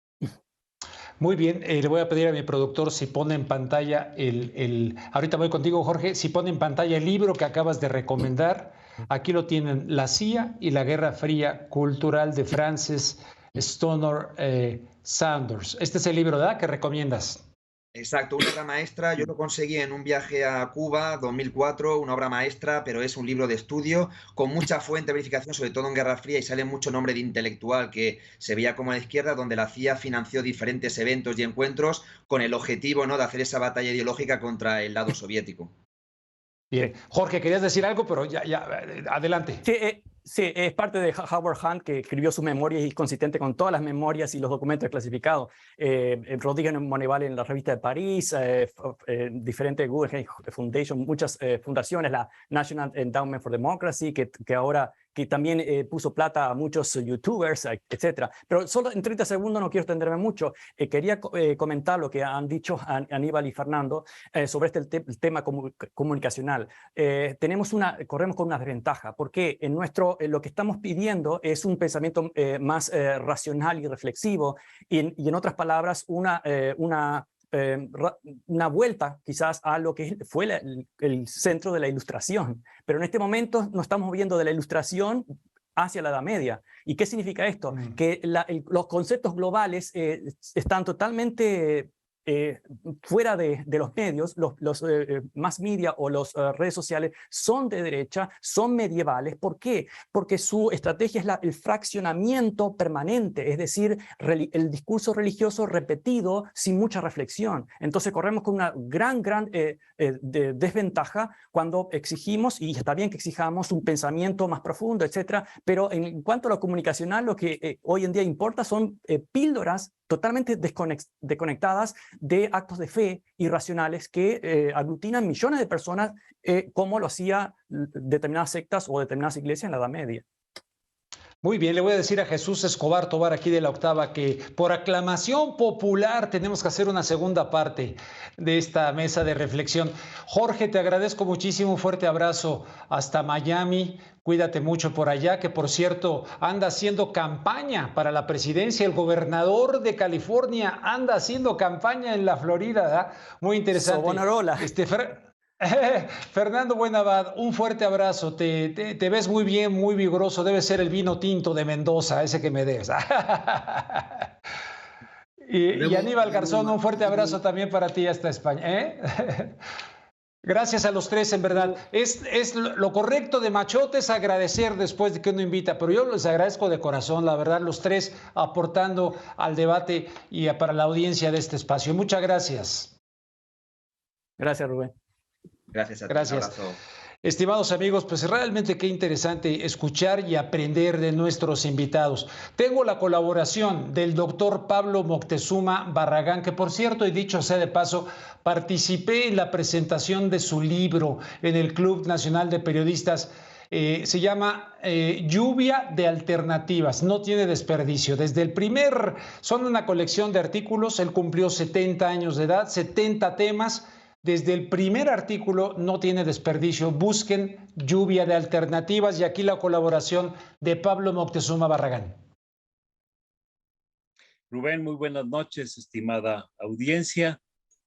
Muy bien, le voy a pedir a mi productor si pone en pantalla ahorita voy contigo, Jorge, si pone en pantalla el libro que acabas de recomendar. Aquí lo tienen, La CIA y la Guerra Fría Cultural, de Frances Stoner Saunders. Este es el libro, ¿verdad?, que recomiendas. Exacto, una obra maestra. Yo lo conseguí en un viaje a Cuba, 2004, una obra maestra, pero es un libro de estudio con mucha fuente de verificación, sobre todo en Guerra Fría, y sale mucho nombre de intelectual que se veía como a la izquierda, donde la CIA financió diferentes eventos y encuentros con el objetivo, ¿no?, de hacer esa batalla ideológica contra el lado soviético. Bien, Jorge, querías decir algo, pero ya adelante. Sí, es parte de Howard Hunt, que escribió su memoria y es consistente con todas las memorias y los documentos clasificados. Rodríguez Moneval en la revista de París, diferentes Guggenheim Foundation, muchas fundaciones, la National Endowment for Democracy, que ahora que también puso plata a muchos youtubers, etcétera. Pero solo en 30 segundos, no quiero extenderme mucho. Quería comentar lo que han dicho Aníbal y Fernando sobre el tema comunicacional. Corremos con una desventaja, porque en lo que estamos pidiendo es un pensamiento más racional y reflexivo, y en otras palabras, una vuelta quizás a lo que fue el centro de la Ilustración. Pero en este momento nos estamos viendo de la Ilustración hacia la Edad Media. ¿Y qué significa esto? Que los conceptos globales están totalmente fuera de los medios. Los mass media o las redes sociales son de derecha, son medievales. ¿Por qué? Porque su estrategia es el fraccionamiento permanente, es decir, el discurso religioso repetido sin mucha reflexión. Entonces corremos con una gran desventaja cuando exigimos, y está bien que exijamos, un pensamiento más profundo, etcétera, pero en cuanto a lo comunicacional, lo que hoy en día importa son píldoras totalmente desconectadas de actos de fe irracionales que aglutinan millones de personas, como lo hacía determinadas sectas o determinadas iglesias en la Edad Media. Muy bien, le voy a decir a Jesús Escobar Tobar, aquí de La Octava, que por aclamación popular tenemos que hacer una segunda parte de esta mesa de reflexión. Jorge, te agradezco muchísimo, un fuerte abrazo hasta Miami. Cuídate mucho por allá, que por cierto anda haciendo campaña para la presidencia. El gobernador de California anda haciendo campaña en la Florida, ¿verdad? Muy interesante. Savonarola. Fernando Buenavad, un fuerte abrazo. Te ves muy bien, muy vigoroso. Debe ser el vino tinto de Mendoza, ese que me des. Y Aníbal Garzón, un fuerte abrazo también para ti hasta España. Gracias a los tres, en verdad. Es lo correcto de Machote es agradecer después de que uno invita, pero yo les agradezco de corazón, la verdad, los tres aportando al debate y para la audiencia de este espacio. Muchas gracias. Gracias, Rubén. Gracias a ti. Gracias. Un abrazo. Estimados amigos, pues realmente qué interesante escuchar y aprender de nuestros invitados. Tengo la colaboración del doctor Pablo Moctezuma Barragán, que por cierto, y dicho sea de paso, participé en la presentación de su libro en el Club Nacional de Periodistas. Se llama Lluvia de Alternativas, no tiene desperdicio. Son una colección de artículos, él cumplió 70 años de edad, 70 temas. Desde el primer artículo no tiene desperdicio. Busquen Lluvia de Alternativas, y aquí la colaboración de Pablo Moctezuma Barragán. Rubén, muy buenas noches, estimada audiencia.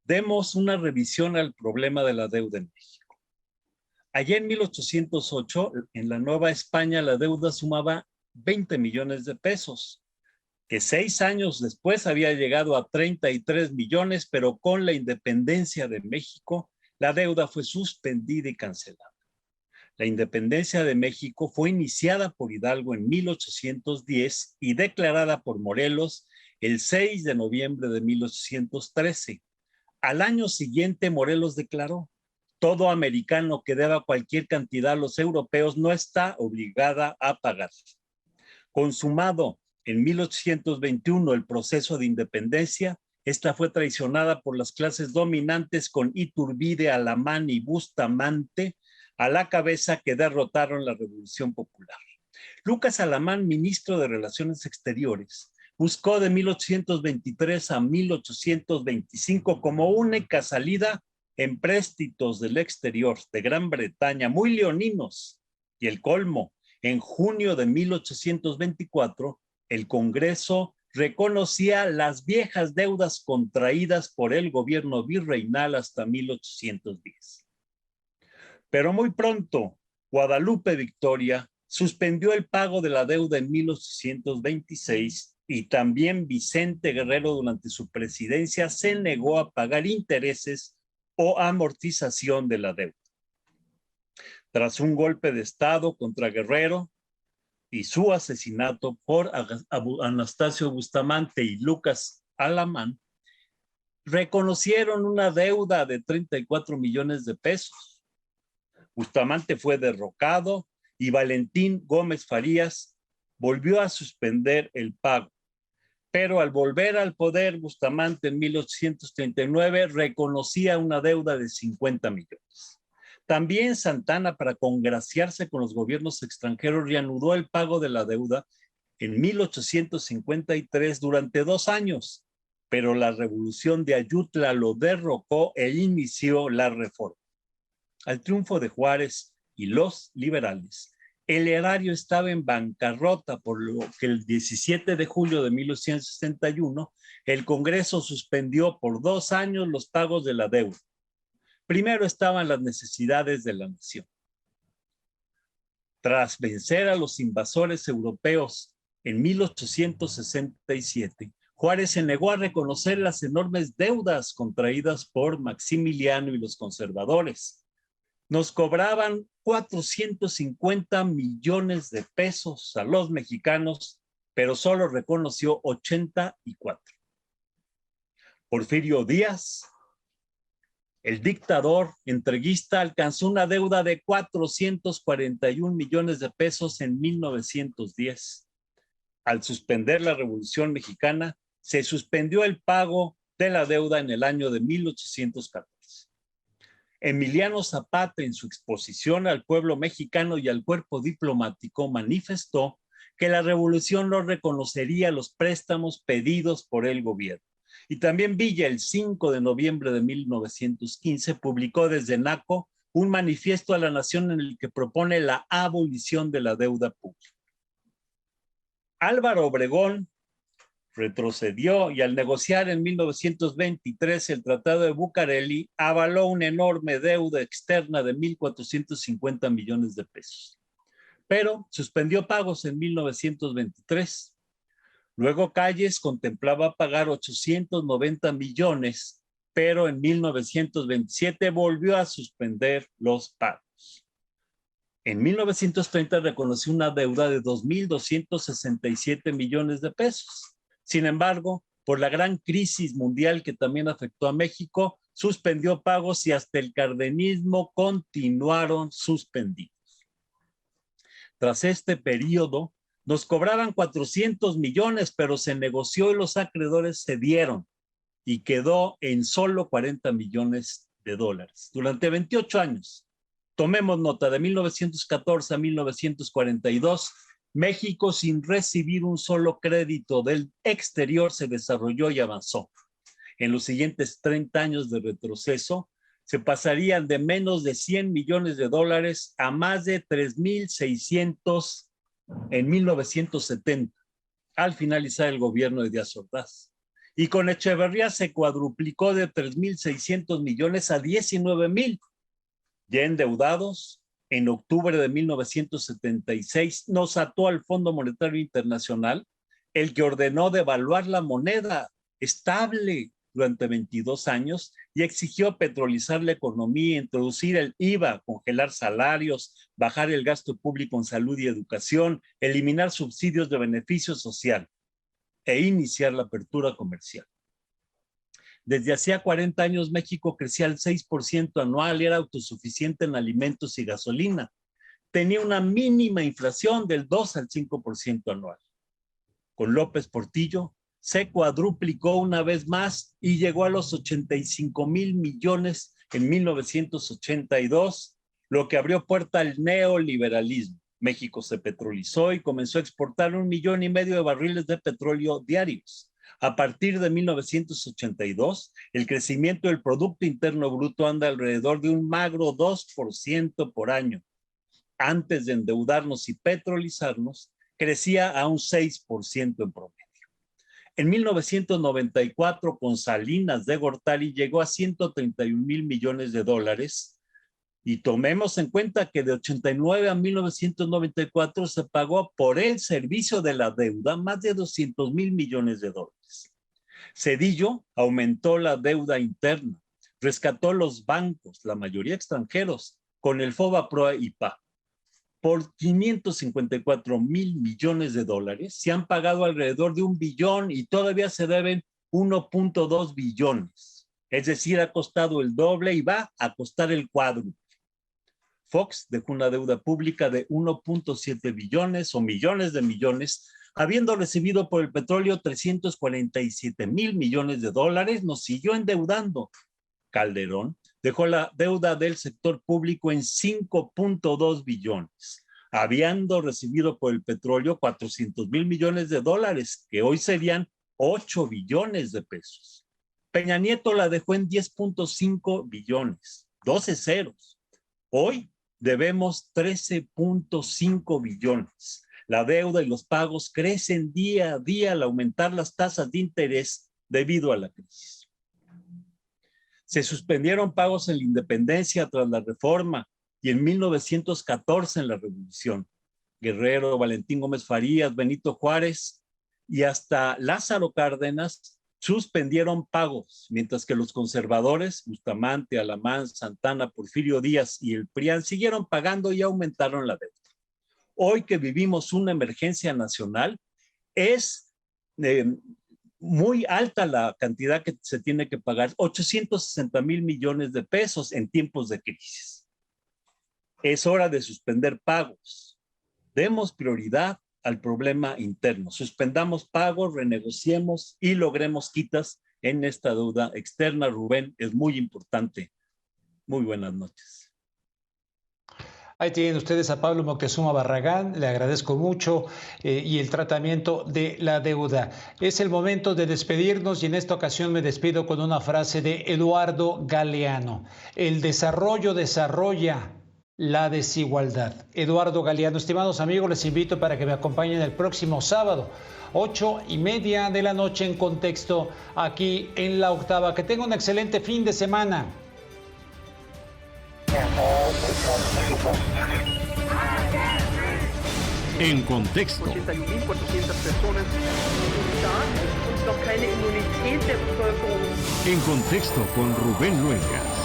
Demos una revisión al problema de la deuda en México. Allá en 1808, en la Nueva España, la deuda sumaba 20 millones de pesos. Que 6 años después había llegado a 33 millones, pero con la independencia de México, la deuda fue suspendida y cancelada. La independencia de México fue iniciada por Hidalgo en 1810 y declarada por Morelos el 6 de noviembre de 1813. Al año siguiente, Morelos declaró: todo americano que deba cualquier cantidad a los europeos no está obligada a pagar. Consumado en 1821 el proceso de independencia, esta fue traicionada por las clases dominantes con Iturbide, Alamán y Bustamante a la cabeza, que derrotaron la Revolución Popular. Lucas Alamán, ministro de Relaciones Exteriores, buscó de 1823 a 1825 como única salida empréstitos del exterior de Gran Bretaña, muy leoninos, y el colmo: en junio de 1824, el Congreso reconocía las viejas deudas contraídas por el gobierno virreinal hasta 1810. Pero muy pronto, Guadalupe Victoria suspendió el pago de la deuda en 1826 y también Vicente Guerrero, durante su presidencia, se negó a pagar intereses o amortización de la deuda. Tras un golpe de Estado contra Guerrero y su asesinato por Anastasio Bustamante y Lucas Alamán, reconocieron una deuda de 34 millones de pesos. Bustamante fue derrocado y Valentín Gómez Farías volvió a suspender el pago. Pero al volver al poder, Bustamante en 1839 reconocía una deuda de 50 millones. También Santana, para congraciarse con los gobiernos extranjeros, reanudó el pago de la deuda en 1853 durante 2 años, pero la revolución de Ayutla lo derrocó e inició la reforma. Al triunfo de Juárez y los liberales, el erario estaba en bancarrota, por lo que el 17 de julio de 1861 el Congreso suspendió por 2 años los pagos de la deuda. Primero estaban las necesidades de la nación. Tras vencer a los invasores europeos en 1867, Juárez se negó a reconocer las enormes deudas contraídas por Maximiliano y los conservadores. Nos cobraban 450 millones de pesos a los mexicanos, pero solo reconoció 84. Porfirio Díaz, el dictador entreguista, alcanzó una deuda de 441 millones de pesos en 1910. Al suspender la Revolución Mexicana, se suspendió el pago de la deuda en el año de 1814. Emiliano Zapata, en su exposición al pueblo mexicano y al cuerpo diplomático, manifestó que la revolución no reconocería los préstamos pedidos por el gobierno. Y también Villa, el 5 de noviembre de 1915, publicó desde Naco un manifiesto a la nación en el que propone la abolición de la deuda pública. Álvaro Obregón retrocedió y al negociar en 1923 el Tratado de Bucareli, avaló una enorme deuda externa de 1.450 millones de pesos. Pero suspendió pagos en 1923. Luego Calles contemplaba pagar 890 millones, pero en 1927 volvió a suspender los pagos. En 1930 reconoció una deuda de 2.267 millones de pesos. Sin embargo, por la gran crisis mundial que también afectó a México, suspendió pagos y hasta el cardenismo continuaron suspendidos. Tras este periodo, nos cobraban 400 millones, pero se negoció y los acreedores cedieron y quedó en solo 40 millones de dólares durante 28 años. Tomemos nota, de 1914 a 1942, México, sin recibir un solo crédito del exterior, se desarrolló y avanzó. En los siguientes 30 años de retroceso, se pasarían de menos de 100 millones de dólares a más de 3.600 en 1970, al finalizar el gobierno de Díaz Ordaz. Y con Echeverría se cuadruplicó de 3.600 millones a 19.000. Ya endeudados, en octubre de 1976 nos ató al Fondo Monetario Internacional, el que ordenó devaluar la moneda estable durante 22 años y exigió petrolizar la economía, introducir el IVA, congelar salarios, bajar el gasto público en salud y educación, eliminar subsidios de beneficio social e iniciar la apertura comercial. Desde hacía 40 años México crecía al 6% anual, era autosuficiente en alimentos y gasolina. Tenía una mínima inflación del 2 al 5% anual. Con López Portillo se cuadruplicó una vez más y llegó a los 85,000 millones en 1982, lo que abrió puerta al neoliberalismo. México se petrolizó y comenzó a exportar 1,5 millones de barriles de petróleo diarios. A partir de 1982, el crecimiento del Producto Interno Bruto anda alrededor de un magro 2% por año. Antes de endeudarnos y petrolizarnos, crecía a un 6% en promedio. En 1994, con Salinas de Gortari, llegó a 131,000 millones de dólares. Y tomemos en cuenta que de 89 a 1994 se pagó por el servicio de la deuda más de 200,000 millones de dólares. Cedillo aumentó la deuda interna, rescató los bancos, la mayoría extranjeros, con el FOBAPROA IPA. Por 554,000 millones de dólares se han pagado alrededor de 1 billón y todavía se deben 1.2 billones. Es decir, ha costado el doble y va a costar el cuádruple. Fox dejó una deuda pública de 1.7 billones o millones de millones, habiendo recibido por el petróleo 347,000 millones de dólares, nos siguió endeudando. Calderón dejó la deuda del sector público en 5.2 billones, habiendo recibido por el petróleo 400,000 millones de dólares, que hoy serían 8 billones de pesos. Peña Nieto la dejó en 10.5 billones, 12 ceros. Hoy debemos 13.5 billones. La deuda y los pagos crecen día a día al aumentar las tasas de interés debido a la crisis. Se suspendieron pagos en la independencia tras la reforma y en 1914 en la Revolución. Guerrero, Valentín Gómez Farías, Benito Juárez y hasta Lázaro Cárdenas suspendieron pagos, mientras que los conservadores, Bustamante, Alamán, Santana, Porfirio Díaz y el PRIAN siguieron pagando y aumentaron la deuda. Hoy que vivimos una emergencia nacional, es muy alta la cantidad que se tiene que pagar, 860,000 millones de pesos en tiempos de crisis. Es hora de suspender pagos. Demos prioridad al problema interno. Suspendamos pagos, renegociemos y logremos quitas en esta deuda externa. Rubén, es muy importante. Muy buenas noches. Ahí tienen ustedes a Pablo Moctezuma Barragán, le agradezco mucho y el tratamiento de la deuda. Es el momento de despedirnos y en esta ocasión me despido con una frase de Eduardo Galeano. El desarrollo desarrolla la desigualdad. Eduardo Galeano. Estimados amigos, les invito para que me acompañen el próximo sábado, 8:30 de la noche en Contexto, aquí en La Octava. Que tengan un excelente fin de semana. En Contexto. 81.400 personas und noch keine Immunität der Bevölkerung. En Contexto con Rubén Luengas.